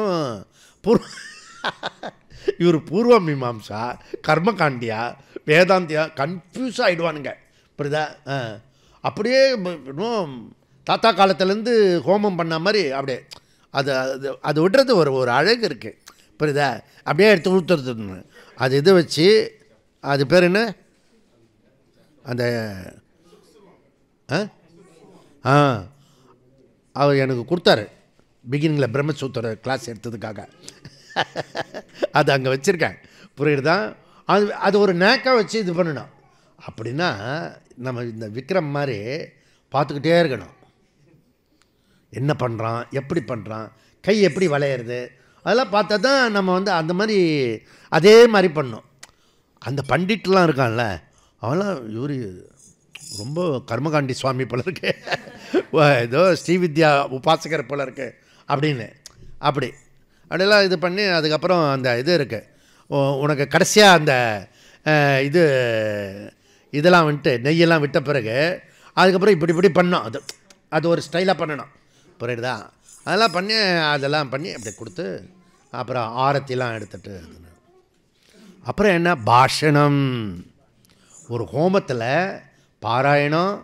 இவர் பூர்வ மீமாம்சா, கர்மகாண்டியா, வேதாந்தியா கன்ஃபியூஸ் ஆகிடுவானுங்க. புரியுதா? அப்படியே இன்னும் தாத்தா காலத்துலேருந்து ஹோமம் பண்ண மாதிரி அப்படியே அது விடுறது ஒரு அழகு இருக்குது. புரியுதா? அப்படியே எடுத்து ஊற்றுறது. அது இது வச்சு அது பேர் என்ன, அந்த அவர் எனக்கு கொடுத்தாரு பிகினிங்கில் பிரம்மசூத்திர கிளாஸ் எடுத்ததுக்காக. அது அங்கே வச்சுருக்கேன். புரியுதுதான்? அது ஒரு நேக்காக வச்சு இது பண்ணணும். அப்படின்னா நம்ம இந்த விக்ரம் மாதிரி பார்த்துக்கிட்டே இருக்கணும். என்ன பண்ணுறான், எப்படி பண்ணுறான், கை எப்படி வளையிறது, அதெல்லாம் பார்த்தா தான் நம்ம வந்து அந்த மாதிரி அதே மாதிரி பண்ணோம். அந்த பண்டிட்லாம் இருக்கான்ல, அவெல்லாம் இவர் ரொம்ப கர்மகாண்டி சுவாமி போல இருக்கு, ஏதோ ஸ்ரீவித்யா உபாசகர் போல இருக்கு அப்படின்னு அப்படியெல்லாம் இது பண்ணி அதுக்கப்புறம் அந்த இது இருக்குது உனக்கு கடைசியாக அந்த இதெல்லாம் வந்துட்டு நெய்யெல்லாம் விட்ட பிறகு அதுக்கப்புறம் இப்படி பண்ணோம். அது ஒரு ஸ்டைலாக பண்ணணும், புரியுதா? அதெல்லாம் பண்ணி அப்படி கொடுத்து அப்புறம் ஆரத்திலாம் எடுத்துட்டு அப்புறம் என்ன பாஷணம். ஒரு ஹோமத்தில் பாராயணம்,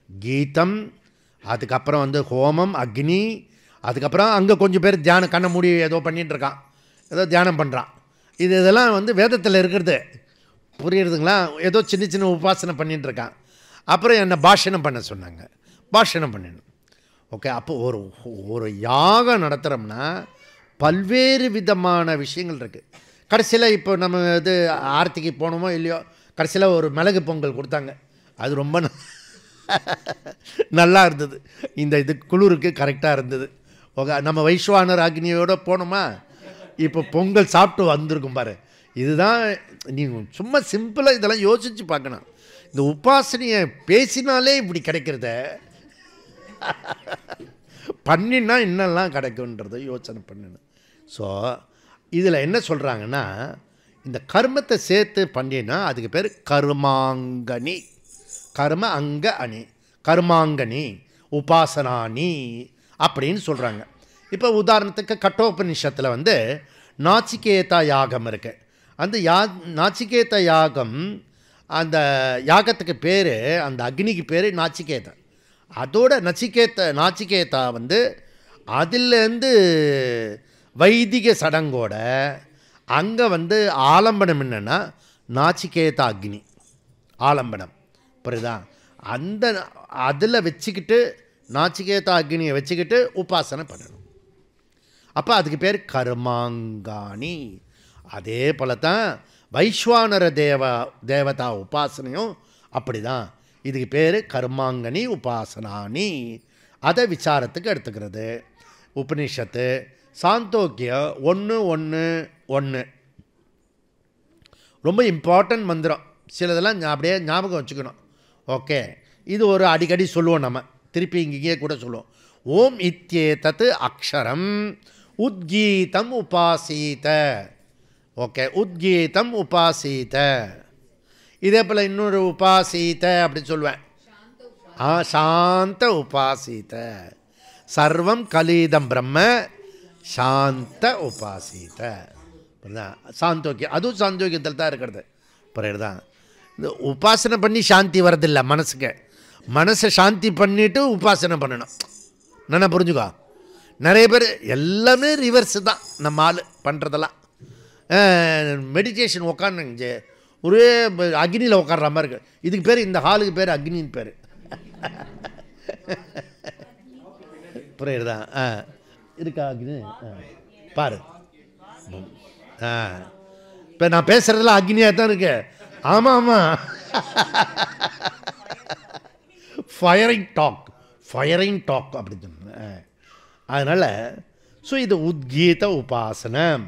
கீதம், அதுக்கப்புறம் வந்து ஹோமம், அக்னி, அதுக்கப்புறம் அங்கே கொஞ்சம் பேர் தியானம் கண்ண மூடி ஏதோ பண்ணிகிட்டு இருக்கான், ஏதோ தியானம் பண்ணுறான். இதெல்லாம் வந்து வேதத்தில் இருக்கிறது, புரியுறதுங்களா? ஏதோ சின்ன சின்ன உபாசனை பண்ணிகிட்டு இருக்கான். அப்புறம் என்னை பாஷணம் பண்ண சொன்னாங்க, பாஷணம் பண்ணணும். ஓகே, அப்போ ஒரு யாகம் நடத்துகிறோம்னா பல்வேறு விதமான விஷயங்கள் இருக்குது. கடைசியில் இப்போ நம்ம இது ஆர்த்திக்கு போனோமோ இல்லையோ, கடைசியில் ஒரு மிளகு பொங்கல் கொடுத்தாங்க. அது ரொம்ப நல்லா இருந்தது. இது குளிருக்கு கரெக்டாக இருந்தது. ஓகே, நம்ம வைஸ்வானர் அக்னியோடு போனோமா, இப்போ பொங்கல் சாப்பிட்டு வந்திருக்கும் பாரு. இதுதான் நீங்கள் சும்மா சிம்பிளாக இதெல்லாம் யோசித்து பார்க்கணும். இந்த உபாசனையை பேசினாலே இப்படி கிடைக்கிறத பண்ணினா இன்னெல்லாம் கிடைக்குன்றதை யோசனை பண்ணணும். ஸோ இதில் என்ன சொல்கிறாங்கன்னா, இந்த கர்மத்தை சேர்த்து பண்ணினா அதுக்கு பேர் கர்மாங்கனி. கர்ம அங்க அணி, கர்மாங்கனி, உபாசனானி அப்படின்னு சொல்கிறாங்க. இப்போ உதாரணத்துக்கு கட்டோபனிஷத்தில் வந்து நாச்சிகேதா யாகம் இருக்குது. அந்த நாச்சிகேத யாகம், அந்த யாகத்துக்கு பேர், அந்த அக்னிக்கு பேர் நாச்சிகேதா. அதோட நாச்சிகேதா வந்து அதிலேருந்து வைதிக சடங்கோட அங்கே வந்து ஆலம்பனம் என்னென்னா நாச்சிகேதா அக்னி ஆலம்பனம், புரியுதா? அதில் வச்சுக்கிட்டு நாச்சிகேதா அக்னியை வச்சுக்கிட்டு உபாசனை பண்ணணும். அப்போ அதுக்கு பேர் கர்மாங்காணி. அதே போல தான் வைஸ்வானர தேவதா உபாசனையும் அப்படி தான். இதுக்கு பேர் கர்மாங்கனி உபாசனானி. அதை விசாரத்துக்கு எடுத்துக்கிறது உபனிஷத்து. சாந்தோக்கியம் 1:1:1 ரொம்ப இம்பார்ட்டன்ட் மந்திரம். சிலதெல்லாம் அப்படியே ஞாபகம் வச்சுக்கணும். ஓகே, இது ஒரு அடிக்கடி சொல்லுவோம், நம்ம திருப்பி இங்கேயே கூட சொல்லுவோம். ஓம் இத்யேதத் அக்ஷரம் உத்கீதம் உபாசீத. ஓகே, உத்கீதம் உபாசீத. இதே போல் இன்னொரு உபாசீத அப்படின்னு சொல்லுவேன். சாந்த உபாசீத. சர்வம் கலீதம் பிரம்ம சாந்த உபாசீத. சாந்தோக்கியம், அதுவும் சாந்தோக்கியத்தில் தான் இருக்கிறது, புரியுறதா? இந்த உபாசனை பண்ணி சாந்தி வரதில்லை மனசுக்கு. மனசை சாந்தி பண்ணிவிட்டு உபாசனை பண்ணணும். நல்லா புரிஞ்சுக்கோ. நிறைய பேர் எல்லாமே ரிவர்ஸு தான் நம்ம ஆள் பண்ணுறதெல்லாம். மெடிடேஷன் உட்காந்துங்க ஒரே அக்னியில் உட்கார்ற மாதிரி இருக்கு. இதுக்கு பேர், இந்த ஹாலுக்கு பேர் அக்னின்னு பேர், புரியுறதா? இருக்கா அக்னி பாரு. இப்போ நான் பேசுகிறதுல அக்னியாக தான் இருக்கு. ஆமாம் ஆமாம், ஃபயரிங் டாக் அப்படி சொன்னேன். அதனால் ஸோ இது உத்கீத உபாசனம்,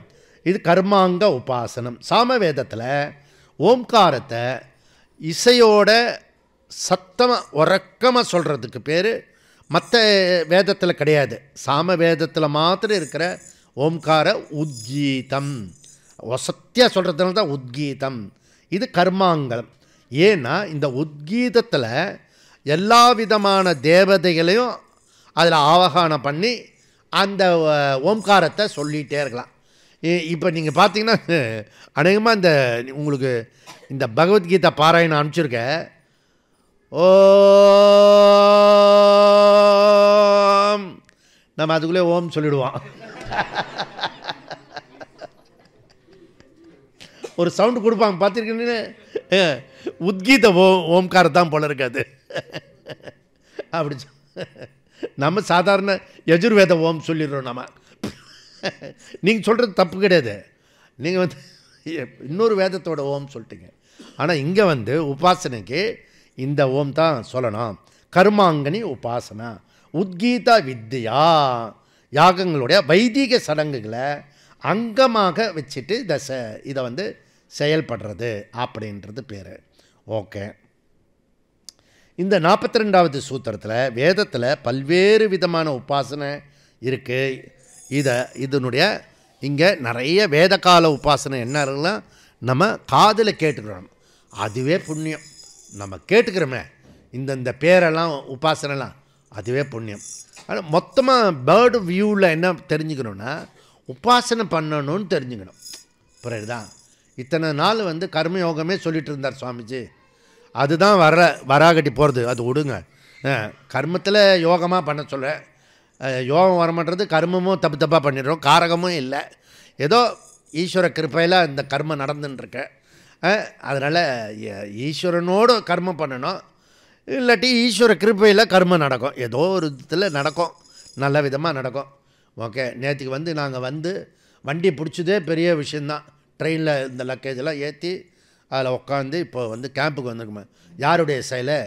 இது கர்மாங்க உபாசனம். சாமவேதத்தில் ஓம்காரத்தை இசையோட சத்தமாக உறக்கமாக சொல்கிறதுக்கு பேர் மற்ற வேதத்தில் கிடையாது. சாம வேதத்தில் மாத்திரம் இருக்கிற ஓம்கார உத்கீதம், வசத்தியாக சொல்கிறதுனால தான் உத்கீதம். இது கர்மாங்கலம். ஏன்னா இந்த உத்கீதத்தில் எல்லா விதமான தேவதைகளையும் அதில் ஆவகானம் பண்ணி அந்த ஓம்காரத்தை சொல்லிகிட்டே இருக்கலாம். இப்போ நீங்கள் பார்த்தீங்கன்னா அநேகமாக இந்த உங்களுக்கு இந்த பகவத்கீதா பாராயணம் அனுப்பிச்சிருக்க. ஓம், நம்ம அதுக்குள்ளே ஓம் சொல்லிடுவோம். ஒரு சவுண்டு கொடுப்பாங்க பார்த்துருக்கீங்கன்னு, உத்கீத ஓம்காரத்தான் போல இருக்காது. அப்படி நம்ம சாதாரண யஜுர்வேத ஓம் சொல்லிடுறோம் நம்ம. நீங்கள் சொல்கிறது தப்பு கிடையாது, நீங்கள் வந்து இன்னொரு வேதத்தோட ஓம் சொல்லிட்டீங்க. ஆனால் இங்கே வந்து உபாசனைக்கு இந்த ஓம் தான் சொல்லணும். கர்மாங்கனி உபாசனா, உத்கீதா வித்யா, யாகங்களுடைய வைதிக சடங்குகளை அங்கமாக வச்சுட்டு இதை வந்து செயல்படுறது அப்படின்றது பேர். ஓகே. இந்த 42வது சூத்திரத்தில் வேதத்தில் பல்வேறு விதமான உபாசனை இருக்குது. இதனுடைய இங்கே நிறைய வேதகால உபாசனை என்னெல்லாம் நம்ம காதில் கேட்டுக்கிறோம். அதுவே புண்ணியம். நம்ம கேட்டுக்கிறோமே இந்த பேரெல்லாம் உபாசனைலாம், அதுவே புண்ணியம். ஆனால் மொத்தமாக பேர்டு வியூவில் என்ன தெரிஞ்சுக்கணுன்னா உபாசனை பண்ணணும்னு தெரிஞ்சுக்கணும். புரியுதுதான். இத்தனை நாள் வந்து கர்மயோகமே சொல்லிகிட்டு இருந்தார் சுவாமிஜி. அதுதான் வராகட்டி போகிறது, அது விடுங்க. கர்மத்தில் யோகமாக பண்ண சொல்ல, யோகம் வரமாட்டது, கர்மமும் தப்பாக பண்ணிடுறோம், காரகமும் இல்லை. ஏதோ ஈஸ்வர கிருப்பையில் இந்த கர்மம் நடந்துட்டுருக்கேன். அதனால் ஈஸ்வரனோடு கர்மம் பண்ணணும், இல்லாட்டி ஈஸ்வர கிருப்பையில் கர்மம் நடக்கும். ஏதோ ஒரு இதில் நடக்கும், நல்ல விதமாக நடக்கும். ஓகே. நேற்றுக்கு வந்து நாங்கள் வந்து வண்டி பிடிச்சதே பெரிய விஷயந்தான். ட்ரெயினில் இந்த லக்கேஜெல்லாம் ஏற்றி அதில் உட்காந்து இப்போ வந்து கேம்புக்கு வந்துருக்குமே. யாருடைய செயலை?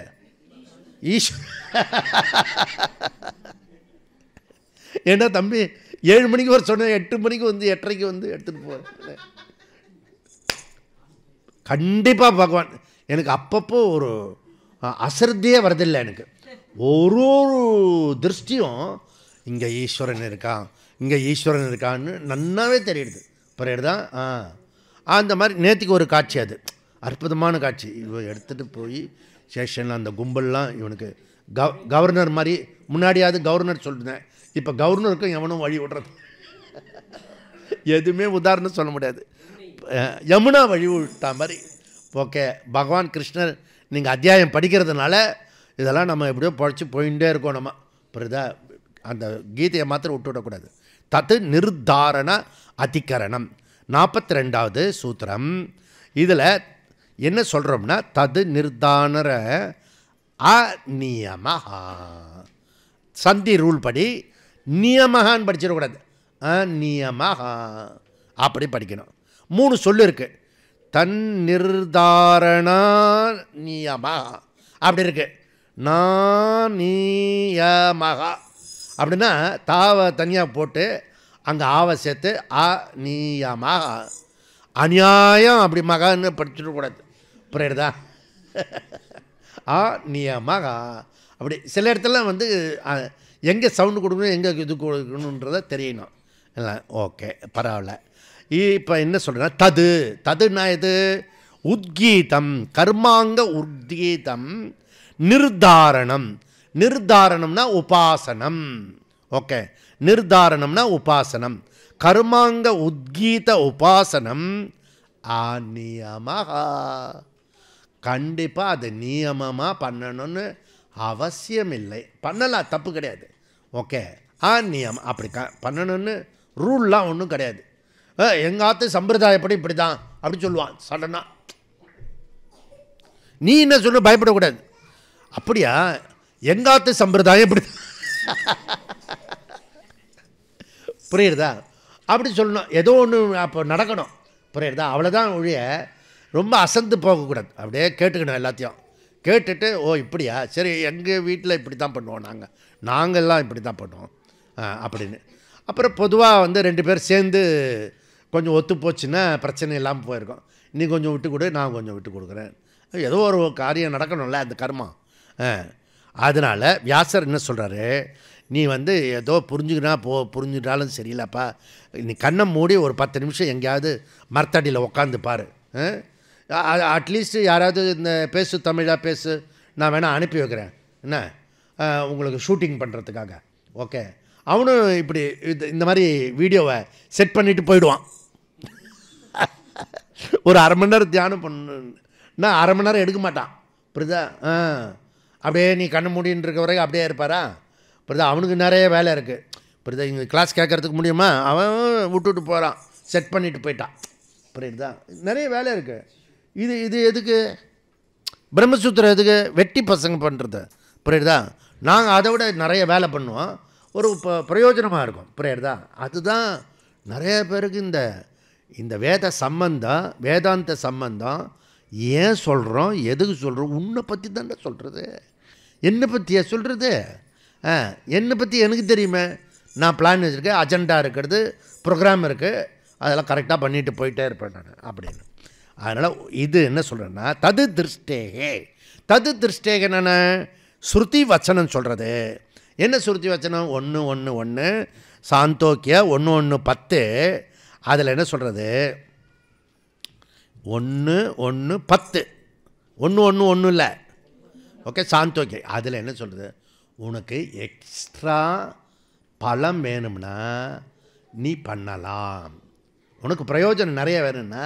ஏன்னா தம்பி 7 மணிக்கு வர சொன்னேன், 8 மணிக்கு வந்து 8:30க்கு வந்து எடுத்துகிட்டு போகிறேன். கண்டிப்பாக பகவான் எனக்கு அப்பப்போ ஒரு அசர்த்தியே வரதில்லை. எனக்கு ஒரு திருஷ்டியும் இங்கே ஈஸ்வரன் இருக்கான், இங்கே ஈஸ்வரன் இருக்கான்னு நன்னாவே தெரியுது. புரியுதுதான். அந்த மாதிரி நேற்றுக்கு ஒரு காட்சி, அது அற்புதமான காட்சி. இவன் எடுத்துகிட்டு போய் ஸ்டேஷனில் அந்த கும்பல்லாம் இவனுக்கு கவர்னர் மாதிரி, முன்னாடியாவது கவர்னர் சொல்லிட்டேன், இப்போ கவர்னருக்கும் எவனும் வழி விடுறது எதுவுமே உதாரணம் சொல்ல முடியாது. யமுனா வழி விட்டா மாதிரி. ஓகே. பகவான் கிருஷ்ணர் நீங்கள் அத்தியாயம் படிக்கிறதுனால இதெல்லாம் நம்ம எப்படியோ பழச்சி போயிட்டே இருக்கோம் நம்ம. புரியுதா? அந்த கீதையை மாத்திரம் விட்டுவிடக்கூடாது. தத்து நிர்தாரண அதிகரணம் 42வது சூத்திரம். இதில் என்ன சொல்கிறோம்னா தது நிர்தாரண அநியமஹா. சந்தி ரூல் படி நியமகான்னு படிச்சிடக்கூடாது, அநியமஹா அப்படி படிக்கணும். 3 சொல்லு இருக்குது. தன் நிர்தாரண நியமஹா அப்படி இருக்குது. நியமஹா அப்படின்னா தாவை தனியாக போட்டு அங்கே ஆவை சேர்த்து அநியமஹா. அநியாயம் அப்படி மகான்னு படிச்சிடக்கூடாது. புரியுறதா? அநியமஹா அப்படி. சில இடத்துல வந்து எங்கே சவுண்டு கொடுக்கணும், எங்கே இது கொடுக்கணுன்றதை தெரியணும். இல்லை, ஓகே, பரவாயில்ல. இப்போ என்ன சொல்கிறேன்னா ததுன்னா எது? உத்கீதம், கர்மாங்க உத்கீதம், நிர்தாரணம். நிர்தாரணம்னா உபாசனம். ஓகே. நிர்தாரணம்னா உபாசனம். கர்மாங்க உத்கீத உபாசனம் அநியமஹா. கண்டிப்பாக அது நியமமாக பண்ணணும்னு அவசியம் இல்லை. பண்ணலாம், தப்பு கிடையாது. ஓகே. அநியமம் அப்படி பண்ணணும்னு ரூல்லாம் ஒன்றும் கிடையாது. எங்கள் ஆற்று சம்பிரதாயப்படி இப்படி தான் அப்படி சொல்லுவான் சடனாக. நீ என்ன சொல்ல, பயப்படக்கூடாது. அப்படியா? எங்காத்து சம்பிரதாயம் இப்படி புரியுறதா? அப்படி சொல்லணும். ஏதோ ஒன்று அப்போ நடக்கணும். புரியுறதா? அவ்வளோதான் ஒழிய ரொம்ப அசந்து போகக்கூடாது. அப்படியே கேட்டுக்கணும், எல்லாத்தையும் கேட்டுட்டு, ஓ இப்படியா, சரி எங்கள் வீட்டில் இப்படி தான் பண்ணுவோம், நாங்கள்லாம் இப்படி தான் பண்ணுவோம் அப்படின்னு. அப்புறம் பொதுவாக வந்து 2 பேர் சேர்ந்து கொஞ்சம் ஒத்து போச்சுன்னா பிரச்சனை இல்லாமல் போயிருக்கோம். நீ கொஞ்சம் விட்டு கொடு, நான் கொஞ்சம் விட்டு கொடுக்குறேன். ஏதோ ஒரு காரியம் நடக்கணும்ல, அந்த கர்மம். அதனால் வியாசர் என்ன சொல்கிறாரு, நீ வந்து ஏதோ புரிஞ்சுக்கிட்டாலும் சரியில்லப்பா, நீ கண்ணை மூடி ஒரு 10 நிமிஷம் எங்கேயாவது மரத்தடியில் உட்காந்து பாரு. அட்லீஸ்ட்டு யாராவது இந்த பேசு, தமிழாக பேசு, நான் வேணால் அனுப்பி வைக்கிறேன் என்ன உங்களுக்கு ஷூட்டிங் பண்ணுறதுக்காக. ஓகே. அவனும் இப்படி இந்த மாதிரி வீடியோவை செட் பண்ணிவிட்டு போயிடுவான். ஒரு 1/2 மணி நேரம் தியானம் பண்ணுன்னா 1/2 மணி நேரம் எடுக்க மாட்டான். புரியுதா? அப்படியே நீ கண்ணு மூடின்னு இருக்க வரைக்கும் அப்படியே இருப்பாரா? புரியுதா? அவனுக்கு நிறைய வேலை இருக்குது. புரியுதா? இங்கே கிளாஸ் கேட்கறதுக்கு முடியுமா? அவன் விட்டுவிட்டு போகிறான், செட் பண்ணிவிட்டு போயிட்டான். புரியுதா? நிறைய வேலை இருக்குது. இது எதுக்கு? பிரம்மசூத்திரம் எதுக்கு? வெட்டி பசங்க பண்ணுறது. புரியுதா? நாங்கள் அதை விட நிறைய வேலை பண்ணுவோம், ஒரு பிரயோஜனமாக இருக்கும். புரியுறதா? அதுதான் நிறைய பேருக்கு இந்த வேதாந்த சம்பந்தம் ஏன் சொல்கிறோம், எதுக்கு சொல்கிறோம்? உன்னை பற்றி தானே சொல்கிறது, என்னை பற்றியா சொல்கிறது? என்னை பற்றி எனக்கு தெரியுமே. நான் பிளான் வச்சுருக்கேன், அஜெண்டா இருக்கிறது, ப்ரோக்ராம் இருக்குது, அதெல்லாம் கரெக்டாக பண்ணிட்டு போயிட்டே இருப்பேன் நான் அப்படின்னு. அதனால் இது என்ன சொல்கிறேன்னா தது திருஷ்டேக என்னென்ன ஸ்ருதி வச்சனம் சொல்கிறது. என்ன ஸ்ருதி வச்சனம்? 1:1:1 சாந்தோக்கியா 1:1:10. அதில் என்ன சொல்கிறது? 1:1:10 1:1:1 இல்லை, ஓகே, சாந்தோக்கியா. அதில் என்ன சொல்கிறது? உனக்கு எக்ஸ்ட்ரா பலம் வேணும்னா நீ பண்ணலாம், உனக்கு பிரயோஜனம் நிறைய வேணும்னா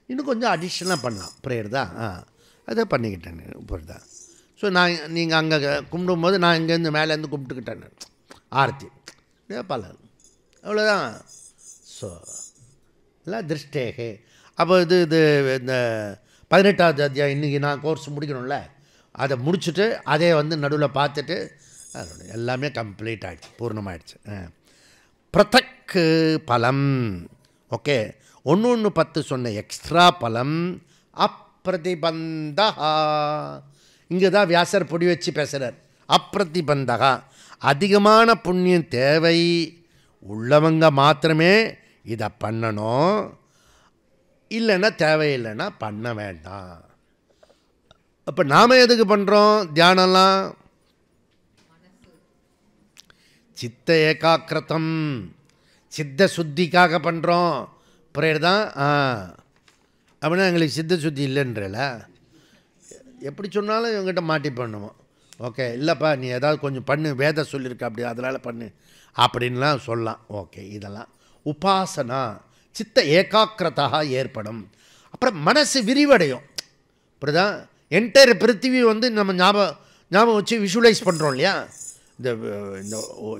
இன்னும் கொஞ்சம் அடிஷ்னலாக பண்ணலாம். ப்ரேயர் தான் அதை பண்ணிக்கிட்டேன் இப்போதான். ஸோ நீங்கள் அங்கே கும்பிடும்போது நான் இங்கேருந்து மேலேருந்து கும்பிட்டுக்கிட்டேன் ஆர்த்தி பலன், அவ்வளோதான். ஸோ எல்லாம் திருஷ்டேகே. அப்போ இது இந்த 18வது அத்தியாயம் இன்றைக்கி நான் கோர்ஸ் முடிக்கணும்ல, அதை முடிச்சுட்டு அதே நடுவில் பார்த்துட்டு எல்லாமே கம்ப்ளீட் ஆகிடுச்சு, பூர்ணமாகிடுச்சு. பிரதக்கு பலம், ஓகே. 1:10 சொன்ன எக்ஸ்ட்ரா பலம் அப்பிரதிபந்தா. இங்கே தான் வியாசர் பொடி வச்சு பேசுகிறார். அப்பிரதிபந்தகா, அதிகமான புண்ணியம் தேவை உள்ளவங்க மாத்திரமே இதை பண்ணணும், இல்லைன்னா தேவையில்லைன்னா பண்ண வேண்டாம். அப்போ நாம் எதுக்கு பண்ணுறோம் தியானம்லாம்? சித்த ஏகாக்கிரதம், சித்த சுத்திக்காக பண்ணுறோம். ப்ரேயர் தான். அப்படின்னா எங்களுக்கு சித்த சுத்தி இல்லைன்றல எப்படி சொன்னாலும் இவங்ககிட்ட மாட்டி பண்ணுவோம். ஓகே, இல்லைப்பா நீ ஏதாவது கொஞ்சம் பண்ணு, வேத சொல்லியிருக்க அப்படி அதனால் பண்ணு அப்படின்லாம் சொல்லலாம். ஓகே, இதெல்லாம் உபாசனா, சித்த ஏகாக்கிரதா ஏற்படும். அப்புறம் மனசு விரிவடையும். அப்படிதான் என்டையர் பிருத்திவி நம்ம ஞாபகம் வச்சு விஷுவலைஸ் பண்ணுறோம் இல்லையா? இந்த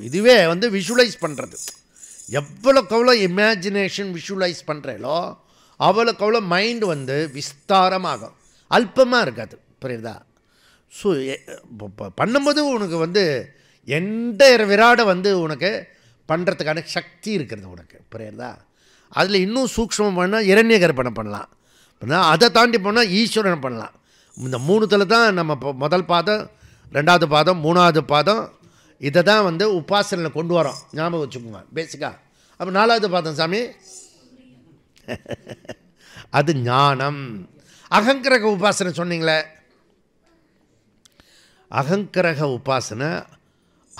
இதுவே விஷுவலைஸ் பண்ணுறது, எவ்வளோக்கு எவ்வளோ இமேஜினேஷன் விஷுவலைஸ் பண்ணுறீங்களோ அவ்வளோக்கு அவ்வளோ மைண்டு விஸ்தாரமாகும், அல்பமாக இருக்காது. புரியுதா? ஸோ பண்ணும்போது உனக்கு என்டையர் விராடை உனக்கு பண்ணுறதுக்கான சக்தி இருக்கிறது உனக்கு. புரியுதா? அதில் இன்னும் சூக்ஷ்மம் பண்ணால் இரண்ய கர்ப்பணம் பண்ணலாம், அதை தாண்டி போனால் ஈஸ்வரன் பண்ணலாம். இந்த 3 தான் நம்ம இப்போ முதல் பாதம், 2வது பாதம், 3வது பாதம், இதை தான் உபாசனையில் கொண்டு வரோம். ஞாபகம் வச்சுக்கோங்க பேசிக்காக. அப்போ 4வது பாதம் சாமி அது ஞானம். அகங்கிரக உபாசனை சொன்னீங்களே, அகங்கிரக உபாசனை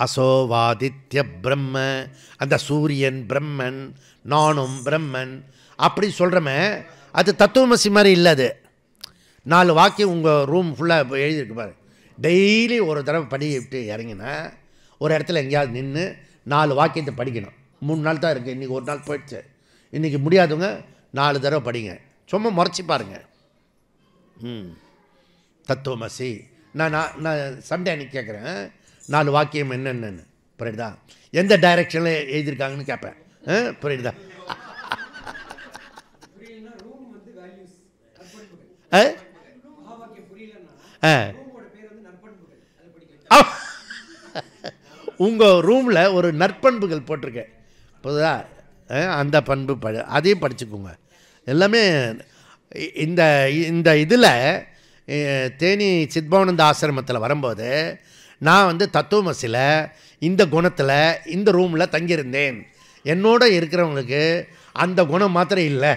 அசோவாதித்ய பிரம்ம, அந்த சூரியன் பிரம்மன், நானும் பிரம்மன் அப்படி சொல்கிறோமே, அது தத்துவமசி மாதிரி இல்லை. அது 4 வாக்கியம் உங்கள் ரூம் ஃபுல்லாக எழுதியிருக்கு பாரு. டெய்லி ஒரு தடவை படி விட்டு இறங்கினா ஒரு இடத்துல எங்கேயாவது நின்று 4 வாக்கியத்தை படிக்கணும். 3 நாள் தான் இருக்குது, இன்றைக்கி ஒரு நாள் போயிடுச்சு. இன்றைக்கி முடியாதவங்க 4 தடவை படிங்க, சும்மா முறைச்சி பாருங்கள். தத்துவமசி. நான் சண்டே அன்றைக்கி கேட்குறேன் 4 வாக்கியம் என்னென்னு. புரியுதா? எந்த டைரெக்ஷனில் எழுதியிருக்காங்கன்னு கேட்பேன். புரியுதா? உங்கள் ரூமில் ஒரு நற்பண்புகள் போட்டிருக்கேன், புரியுதா? அந்த பண்பு அதையும் படிச்சுக்கோங்க. எல்லாமே இந்த இந்த இதில் தேனி சித்பவானந்த ஆசிரமத்தில் வரும்போது நான் தத்துவமசியில் இந்த குணத்தில் இந்த ரூமில் தங்கியிருந்தேன். என்னோட இருக்கிறவங்களுக்கு அந்த குணம் மாத்திரம் இல்லை.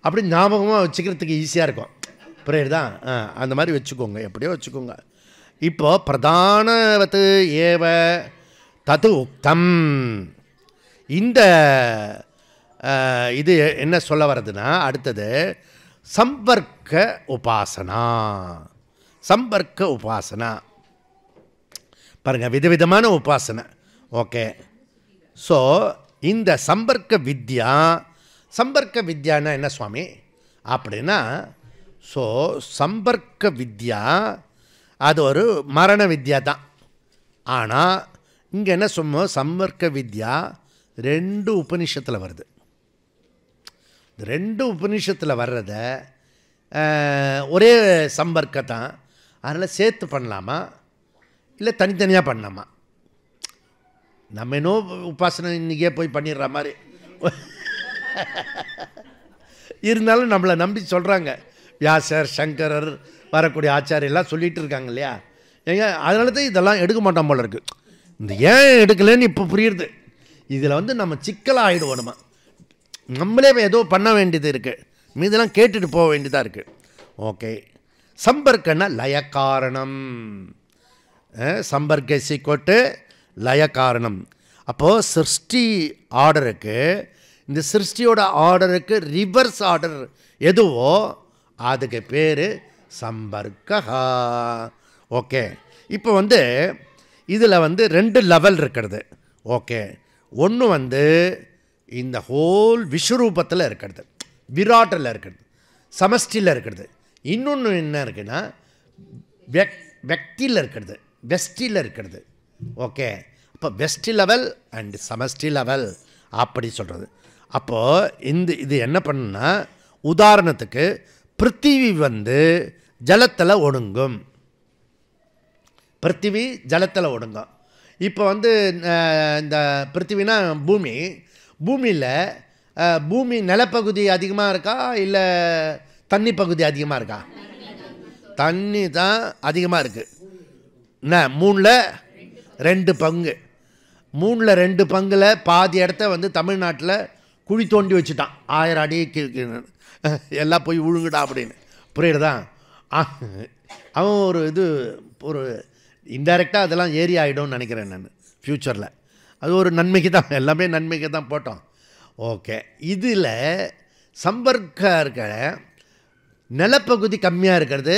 அப்படி ஞாபகமாக வச்சுக்கிறதுக்கு ஈஸியாக இருக்கும். புரியுது தான்? அந்த மாதிரி வச்சுக்கோங்க, எப்படியோ வச்சுக்கோங்க. இப்போது பிரதானவத்து ஏவ தது உக்தம். இந்த இது என்ன சொல்ல வர்றதுன்னா, அடுத்தது சம்பர்க்க உபாசனா. சம்பர்க்க உபாசனா பாருங்கள், விதவிதமான உபாசனை. ஓகே, ஸோ இந்த சம்பர்க்க வித்யா, சம்பர்க்க வித்யான்னா என்ன சுவாமி அப்படின்னா, ஸோ சம்பர்க்க வித்யா அது ஒரு மரண வித்யா தான். ஆனால் இங்கே என்ன சொல்லுவோம், சம்பர்க்க வித்யா 2 உபநிஷத்தில் வருது. 2 உபநிஷத்தில் வர்றத ஒரே சம்பர்க்கத்தான். அதனால் சேர்த்து பண்ணலாமா இல்லை தனித்தனியாக பண்ணலாமா? நம்ம இன்னும் உபாசனை இன்றைக்கே போய் பண்ணிடுற மாதிரி இருந்தாலும் நம்மளை நம்பி சொல்கிறாங்க. வியாசர், சங்கரர், வரக்கூடிய ஆச்சாரியெல்லாம் சொல்லிகிட்டு இருக்காங்க இல்லையா? ஏங்க அதனால தான் இதெல்லாம் எடுக்க மாட்டோம் போல இருக்குது. இந்த ஏன் எடுக்கலைன்னு இப்போ புரியுது. இதில் வந்து நம்ம சிக்கலாகிடுவோம். நம்மளே ஏதோ பண்ண வேண்டியது இருக்குது, மீதெல்லாம் கேட்டுட்டு போக வேண்டியதாக இருக்குது. ஓகே, சம்பர்க்கன்னா லய காரணம். சம்பர்க்க சீக்கோட்டு லய காரணம். அப்போது சிருஷ்டி ஆர்டருக்கு, இந்த சிருஷ்டியோட ஆர்டருக்கு ரிவர்ஸ் ஆர்டர் எதுவோ அதுக்கு பேர் சம்பர்க்கா. ஓகே, இப்போ வந்து இதில் வந்து 2 லெவல் இருக்கிறது. ஓகே, ஒன்று வந்து இந்த ஹோல் விஸ்வரூபத்தில் இருக்கிறது, விராட்டில் இருக்கிறது, சமஷ்டியில் இருக்கிறது. இன்னொன்று என்ன இருக்குன்னா வெக்தியில் இருக்கிறது, வெஸ்டியில் இருக்கிறது. ஓகே, அப்போ வெஸ்டி லெவல் அண்ட் சமஷ்டி லெவல் அப்படி சொல்கிறது. அப்போது இது என்ன பண்ணுன்னா, உதாரணத்துக்கு பிருத்திவி வந்து ஜலத்தில் ஒடுங்கும். பிருத்திவி ஜலத்தில் ஒடுங்கும். இப்போ வந்து இந்த பிருத்திவினா பூமியில் பூமி நிலப்பகுதி அதிகமாக இருக்கா இல்லை தண்ணி பகுதி அதிகமாக இருக்கா? தண்ணி தான் அதிகமாக இருக்குது. என்ன, 3/2 பங்கு. 3/2 பங்கில் பாதி இடத்த வந்து தமிழ்நாட்டில் குழி தோண்டி வச்சுட்டான். 1000 அடி எல்லாம் போய் விழுங்குடா அப்படின்னு. புரியுறதா? அவன் ஒரு இன்டைரக்டாக அதெல்லாம் ஏரியா ஆகிடும்னு நினைக்கிறேன் நான் ஃப்யூச்சரில். அது ஒரு நன்மைக்கு தான், எல்லாமே நன்மைக்கு தான் போட்டோம். ஓகே, இதில் சம்பர்க்க இருக்கிற நிலப்பகுதி கம்மியாக இருக்கிறது,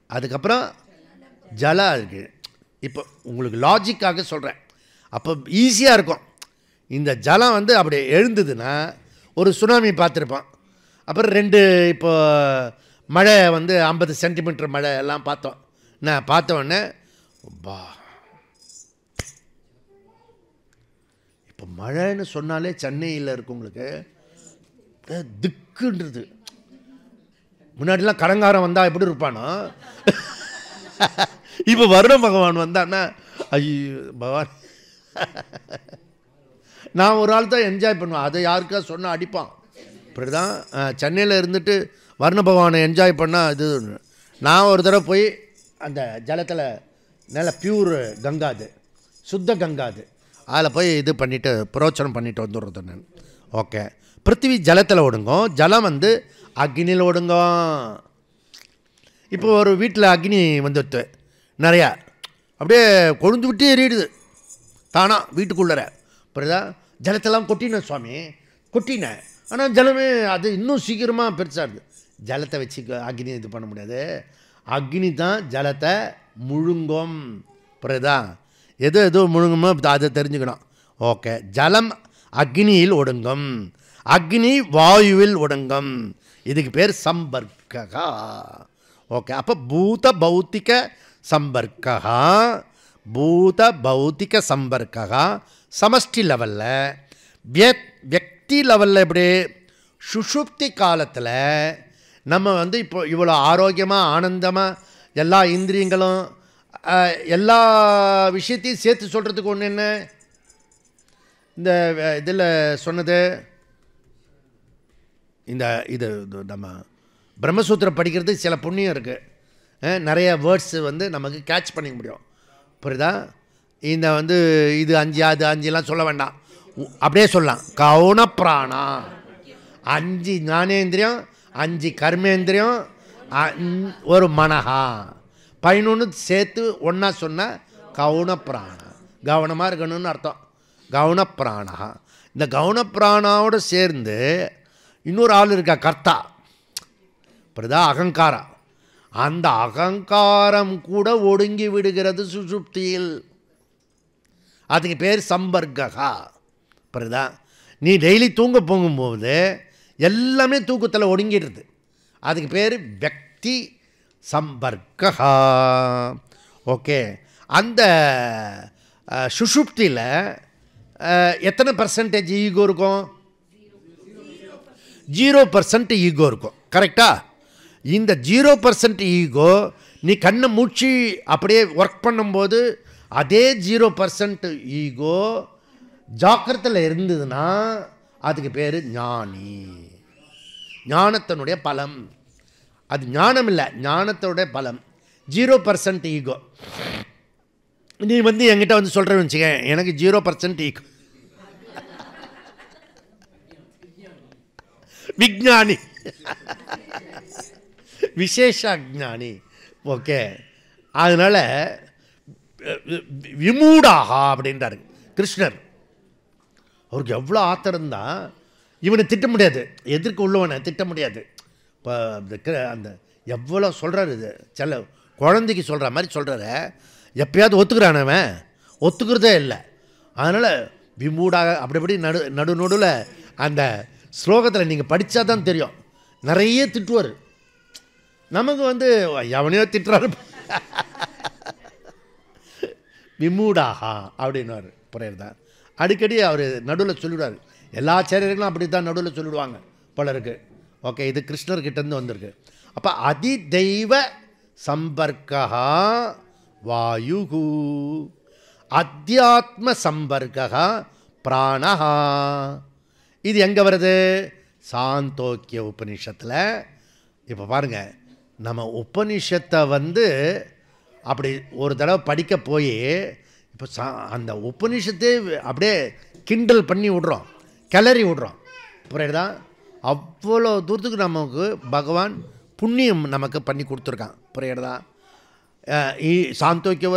அதுக்கப்புறம் ஜலம் இருக்குது. இப்போ உங்களுக்கு லாஜிக்காக சொல்கிறேன், அப்போ ஈஸியாக இருக்கும். இந்த ஜலம் வந்து அப்படி எழுந்ததுன்னா ஒரு சுனாமி பார்த்துருப்போம். அப்புறம் 2 இப்போ மழை வந்து 50 சென்டிமீட்டர் மழை எல்லாம் பார்த்தோம். நான் பார்த்தோன்னே பா, இப்போ மழைன்னு சொன்னாலே சென்னையில் இருக்கவங்களுக்கு திக்குன்றது. முன்னாடிலாம் கடங்காரம் வந்தால் எப்படி இருப்பானோ, இப்போ வருண பகவான் வந்தான்னா ஐயோ பகவான். நான் ஒரு ஆள் தான் என்ஜாய் பண்ணுவேன், அதை யாருக்கா சொன்னால் அடிப்பான். இப்படி தான் சென்னையில் இருந்துட்டு வருண பகவானை என்ஜாய் பண்ணால் இது. நான் ஒரு தடவை போய் அந்த ஜலத்தில் நல்ல பியூர் கங்காது, சுத்த கங்காது, அதில் போய் இது பண்ணிவிட்டு புரோச்சனம் பண்ணிவிட்டு வந்துடுறது நான். ஓகே, பிருத்திவி ஜலத்தில் ஒடுங்கும், ஜலம் வந்து அக்னியில் ஒடுங்கும். இப்போ ஒரு வீட்டில் அக்னி வந்துடுது நிறையா, அப்படியே கொழுந்து விட்டு எறிடுது தானா வீட்டுக்குள்ளே. புரியுதா? ஜலத்தெல்லாம் கொட்டினேன் சுவாமி, கொட்டினேன். ஆனால் ஜலமே அது இன்னும் சீக்கிரமாக பெருசாகுது. ஜலத்தை வச்சு அக்னி இது பண்ண முடியாது. அக்னி தான் ஜலத்தை முழுங்கும். புரியுதா? எது முழுங்குமோ அதை தெரிஞ்சுக்கணும். ஓகே, ஜலம் அக்னியில் ஒடுங்கும், அக்னி வாயுவில் ஒடுங்கும். இதுக்கு பேர் சம்பர்க்கா. ஓகே, அப்போ பூத பௌத்திக சம்பர்க்கா, பூத பௌத்திக சம்பர்க்கா சமஷ்டி லெவலில். வியக்தி லெவலில் எப்படி? சுஷுப்தி காலத்தில் நம்ம வந்து இப்போ இவ்வளோ ஆரோக்கியமாக ஆனந்தமாக எல்லா இந்திரியங்களும் எல்லா விஷயத்தையும் சேர்த்து சொல்கிறதுக்கு ஒன்று என்ன, இந்த இதில் சொன்னது, இது நம்ம பிரம்மசூத்திரம் படிக்கிறது சில புண்ணியம் இருக்குது. நிறைய வேர்ட்ஸு வந்து நமக்கு கேட்ச் பண்ணிக்க முடியும். புரியுதா? இந்த வந்து இது 5 அது 5 சொல்ல வேண்டாம், அப்படியே சொல்லலாம். கவுனப்பிராணா 5 ஞானேந்திரியம், 5 கர்மேந்திரியம், ஒரு மனஹா 11 சேர்த்து ஒன்றா சொன்னால் கவுனப்பிராணா. கவனமாக இருக்கணும்னு அர்த்தம். கவுனப்பிராணா. இந்த கவுனப்பிராணாவோடு சேர்ந்து இன்னொரு ஆள் இருக்கா, கர்த்தா. புரியுதா? அகங்காரம். அந்த அகங்காரம் கூட ஒடுங்கி விடுகிறது சுஷுப்தியில். அதுக்கு பேர் சம்பர்க்கா. புரியுதா? நீ டெய்லி தூங்க போகும்போது எல்லாமே தூக்கத்தில் ஒடுங்கிடுது. அதுக்கு பேர் வியக்தி சம்பர்க்கா. ஓகே, அந்த சுஷுப்தியில் எத்தனை % ஈகோ இருக்கும்? 0% ஈகோ இருக்கும். கரெக்டாக? இந்த 0% ஈகோ நீ கண்ணை மூச்சு அப்படியே ஒர்க் பண்ணும்போது அதே 0% ஈகோ ஜாக்கிரத்தில் இருந்ததுன்னா அதுக்கு பேர் ஞானி. ஞானத்தினுடைய பலம் அது. ஞானம் இல்லை, ஞானத்தோடைய பலம் 0% ஈகோ. நீ வந்து என்கிட்ட வந்து சொல்கிறேன்னு வச்சுக்க, எனக்கு 0% ஈக்குவல் விஞ்ஞானி, விசேஷ அஜ்ஞானி. ஓகே, அதனால் விமூடாகா அப்படின்றாரு கிருஷ்ணர். அவருக்கு எவ்வளோ ஆத்திரம் தான், இவனை திட்ட முடியாது, எதிர்க்க உள்ளவனை திட்ட முடியாது. இப்போ அந்த எவ்வளோ சொல்கிறாரு, இது சில குழந்தைக்கு சொல்கிற மாதிரி சொல்கிறாரு. எப்பயாவது ஒத்துக்கிறானவன், ஒத்துக்கிறதே இல்லை. அதனால் விமூடாக அப்படி நடுவில் அந்த ஸ்லோகத்தில் நீங்கள் படித்தா தான் தெரியும், நிறைய திட்டுவார். நமக்கு வந்து எவனையோ திட்டுறாரு, விமூடாகா அப்படின்வார். புரியுறதா? அடிக்கடி அவர் நடுவில் சொல்லிவிடுவார். எல்லா ஆச்சாரியர்களும் அப்படி தான் நடுவில் சொல்லிவிடுவாங்க போல இருக்கு. ஓகே, இது கிருஷ்ணர்கிட்டேருந்து வந்திருக்கு. அப்போ அதிதெய்வ சம்பர்க்கா வாயுகு, அத்தியாத்ம சம்பர்க்கா பிராணஹா. இது எங்கே வருது? சாந்தோக்கிய உபனிஷத்தில். இப்போ பாருங்கள், நம்ம உபனிஷத்தை வந்து அப்படி ஒரு தடவை படிக்க போய் இப்போ அந்த உபனிஷத்தே அப்படியே கிண்டல் பண்ணி விட்றோம், கிளறி விட்றோம். புரியுதா? அவ்வளோ தூரத்துக்கு நமக்கு பகவான் புண்ணியம் நமக்கு பண்ணி கொடுத்துருக்கான். புரியுறதா? சாந்தோக்கிய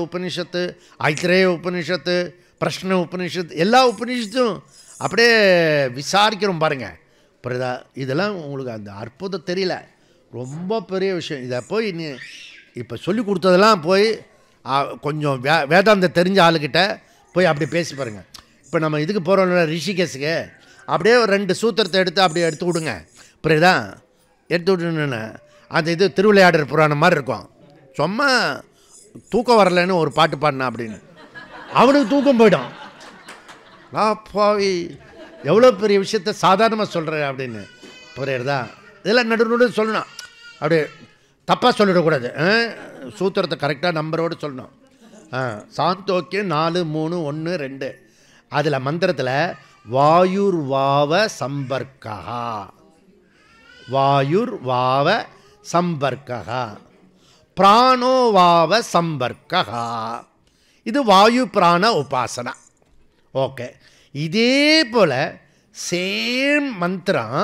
உபனிஷத்து, ஐத்திரேய உபனிஷத்து, பிரஷ்ன உபனிஷத்து, எல்லா உபனிஷத்தும் அப்படியே விசாரிக்கிறோம் பாருங்கள். புரியுதா? இதெல்லாம் உங்களுக்கு அந்த அற்புதம் தெரியல, ரொம்ப பெரிய விஷயம். இதை போய் நீ இப்போ சொல்லி கொடுத்ததெல்லாம் போய் கொஞ்சம் வேதாந்தம் தெரிஞ்ச ஆளுக்கிட்ட போய் அப்படி பேசி பாருங்கள். இப்போ நம்ம இதுக்கு போகிறோம்ல ரிஷிகேஷுக்கு, அப்படியே ஒரு 2 சூத்திரத்தை எடுத்து அப்படியே எடுத்து விடுங்க. புரியுதா? எடுத்து விட்டுன்னு அந்த இது திருவிளையாடல் புராணம் மாதிரி இருக்கும். சும்மா தூக்கம் வரலைன்னு ஒரு பாட்டு பாடினா அப்படின்னு அவனுக்கு தூக்கம் போயிடும். பாவி, எவ்வளோ பெரிய விஷயத்த சாதாரணமாக சொல்கிறேன் அப்படின்னு. புரியுறதா? இதெல்லாம் நடு சொல்லணும், அப்படியே தப்பாக சொல்லிடக்கூடாது. சூத்திரத்தை கரெக்டாக நம்பரோடு சொல்லணும். சாந்தோக்கியம் 4, 3, 1, 2. அதில் மந்திரத்தில் வாயுர் வாவ சம்பர்க்கா, வாயுர் வாவ சம்பர்க்கா, பிராணோ வாவ சம்பர்க்கா. இது வாயு பிராண உபாசனா. ஓகே, இதே போல் சேம் மந்திரம்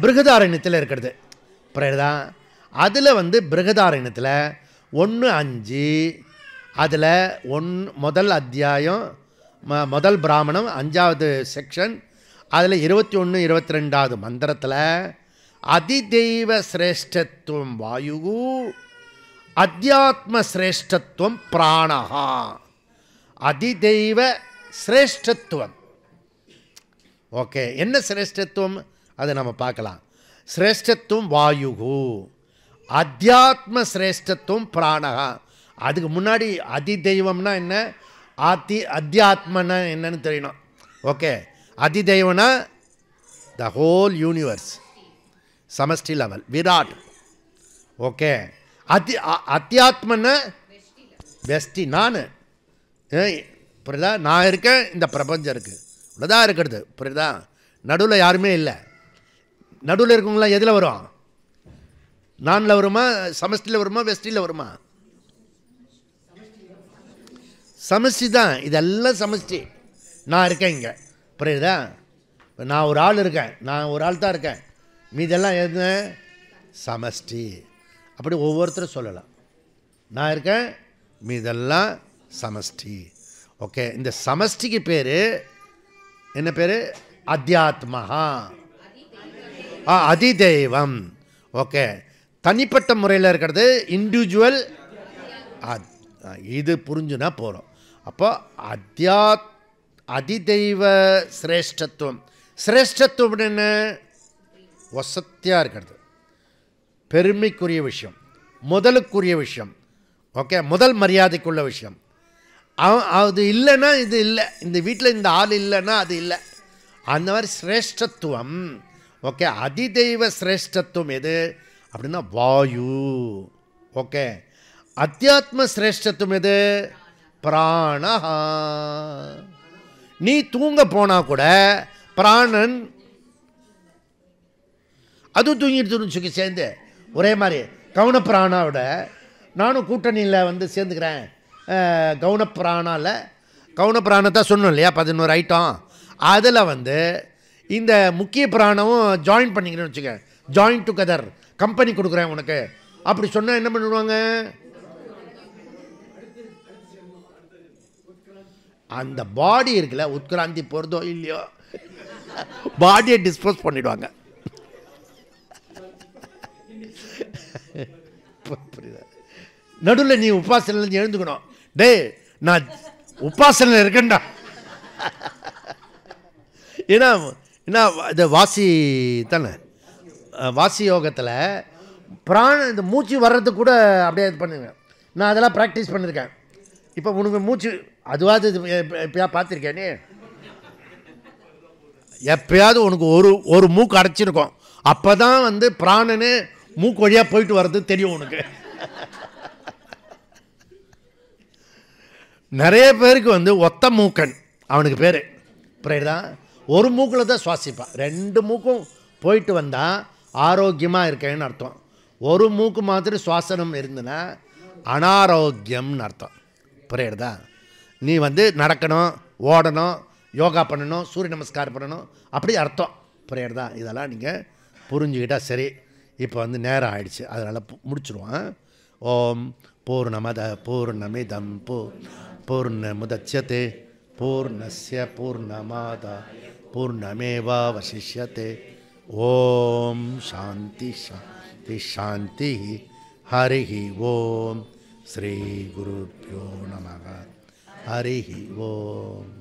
பிருகதாரண்யத்தில் இருக்கிறது. புரியுதா? அதில் வந்து பிருகதாரண்யத்தில் 1:5 அதில் முதல் அத்தியாயம், முதல் பிராமணம், 5வது செக்ஷன், அதில் 21, 22வது மந்திரத்தில் அதிதெய்வ சிரேஷ்டத்துவம் வாயு, அத்தியாத்ம சிரேஷ்டத்துவம் பிராணஹா. அதிதெய்வ சிரேஷ்டத்துவம். ஓகே, என்ன சிரேஷ்டத்துவம் அதை நம்ம பார்க்கலாம். சிரேஷ்டத்துவம் வாயுகு, அத்தியாத்ம சிரேஷ்டத்துவம் பிராணஹா. அதுக்கு முன்னாடி அதிதெய்வம்னா என்ன, அத்தியாத்மனா என்னன்னு தெரியணும். ஓகே, அதிதெய்வம்னா த ஹோல் யூனிவர்ஸ், சமஷ்டி லெவல், விராட். ஓகே, அத்தியாத்மன்னா வெஸ்டி, நான். புரியுதா? நான் இருக்கேன், இந்த பிரபஞ்சம் இருக்குது, இவ்வளோதான் இருக்கிறது. புரியுதா? நடுவில் யாருமே இல்லை. நடுவில் இருக்கவங்களாம் எதில் வரும்? நானில் வருமா, சமஷ்டியில் வருமா, வெஸ்டியில் வருமா? சமஷ்டி தான், இதெல்லாம் சமஷ்டி. நான் இருக்கேன் இங்கே. புரியுதா? நான் ஒரு ஆள் இருக்கேன், நான் ஒரு ஆள் தான் இருக்கேன், மீதெல்லாம் எது? சமஷ்டி. அப்படி ஒவ்வொருத்தரும் சொல்லலாம். நான் இருக்கேன், மீதெல்லாம் சமஷ்டி. ஓகே, இந்த சமஷ்டிக்கு பேர் என்ன பேர்? அத்தியாத்மஹா, அதிதெய்வம். ஓகே, தனிப்பட்ட முறையில் இருக்கிறது இண்டிவிஜுவல். இது புரிஞ்சுனா போகிறோம். அப்போ அதிதெய்வ சிரேஷ்டத்துவம். சிரேஷ்டத்துவம் என்ன? வசத்தியாக இருக்கிறது, பெருமைக்குரிய விஷயம், முதலுக்குரிய விஷயம். ஓகே, முதல் மரியாதைக்குள்ள விஷயம். அது இல்லைன்னா இது இல்லை, இந்த வீட்டில் இந்த ஆள் இல்லைன்னா அது இல்லை. அந்த மாதிரி சிரேஷ்டத்துவம். ஓகே, அதிதெய்வ சிரேஷ்டத்துவம் எது அப்படின்னா வாயு. ஓகே, அத்தியாத்ம சிரேஷ்டத்துவம் எது? பிராணஹா. நீ தூங்க போனால் கூட பிராணன் அதுவும் தூங்கிட்டு சொல்லி சேர்ந்து ஒரே மாதிரி கவன பிராணாவோட நானும் கூட்டணியில் வந்து சேர்ந்துக்கிறேன் கவுனப்பிராணாவில் கவுனப்பிராணத்தை சொன்னோம் இல்லையா, 11 ஐட்டம். அதில் வந்து இந்த முக்கிய பிராணமும் ஜாயின் பண்ணிக்கிறேன்னு வச்சுக்க, ஜாயின் டுகெதர், கம்பெனி கொடுக்குறேன் உனக்கு அப்படி சொன்னால் என்ன பண்ணிடுவாங்க? அந்த பாடி இருக்குல்ல, உட்கிராந்தி போகிறதோ இல்லையோ பாடியை டிஸ்போஸ் பண்ணிடுவாங்க. புரியுதா? நடுவில் நீ உபாசனையில் எழுந்துக்கணும். டே நான் உபாசனையில் இருக்கேன்டா. ஏன்னா என்ன இது வாசி தானே, வாசி யோகத்தில் பிராணம் இந்த மூச்சு வர்றது கூட அப்படியே இது பண்ணுங்க. நான் அதெல்லாம் ப்ராக்டிஸ் பண்ணியிருக்கேன். இப்போ உனக்கு மூச்சு அதுவாது எப்பயா பார்த்துருக்கேனே, எப்பயாவது உனக்கு ஒரு மூக்கு அடைச்சிருக்கும், அப்போ தான் வந்து பிராணனு மூக்கு வழியாக போயிட்டு வர்றது தெரியும் உனக்கு. நிறைய பேருக்கு வந்து ஒத்த மூக்கன் அவனுக்கு பேர். புரியுதா? ஒரு மூக்கில் தான் சுவாசிப்பான். 2 மூக்கும் போயிட்டு வந்தால் ஆரோக்கியமாக இருக்கேன்னு அர்த்தம். ஒரு மூக்கு மாதிரி சுவாசனம் இருந்துன்னா அனாரோக்கியம்னு அர்த்தம். புரியுறதா? நீ வந்து நடக்கணும், ஓடணும், யோகா பண்ணணும், சூரிய நமஸ்காரம் பண்ணணும், அப்படி அர்த்தம். புரியுறதா? இதெல்லாம் நீங்கள் புரிஞ்சுக்கிட்டால் சரி. இப்போ வந்து நேரம் ஆயிடுச்சு, அதனால் முடிச்சுடுவோம். ஓம் பூர்ணமத பூர்ணமிதம் பூர்ணமுதச்யதே பூர்ணஸ்ய பூர்ணமாத பூர்ணமேவாவசிஷ்யதே. ஓம் சாந்தி சாந்தி சாந்தி. ஹரி ஓம். ஸ்ரீ குருப்யோ நமः. ஹரி ஓம்.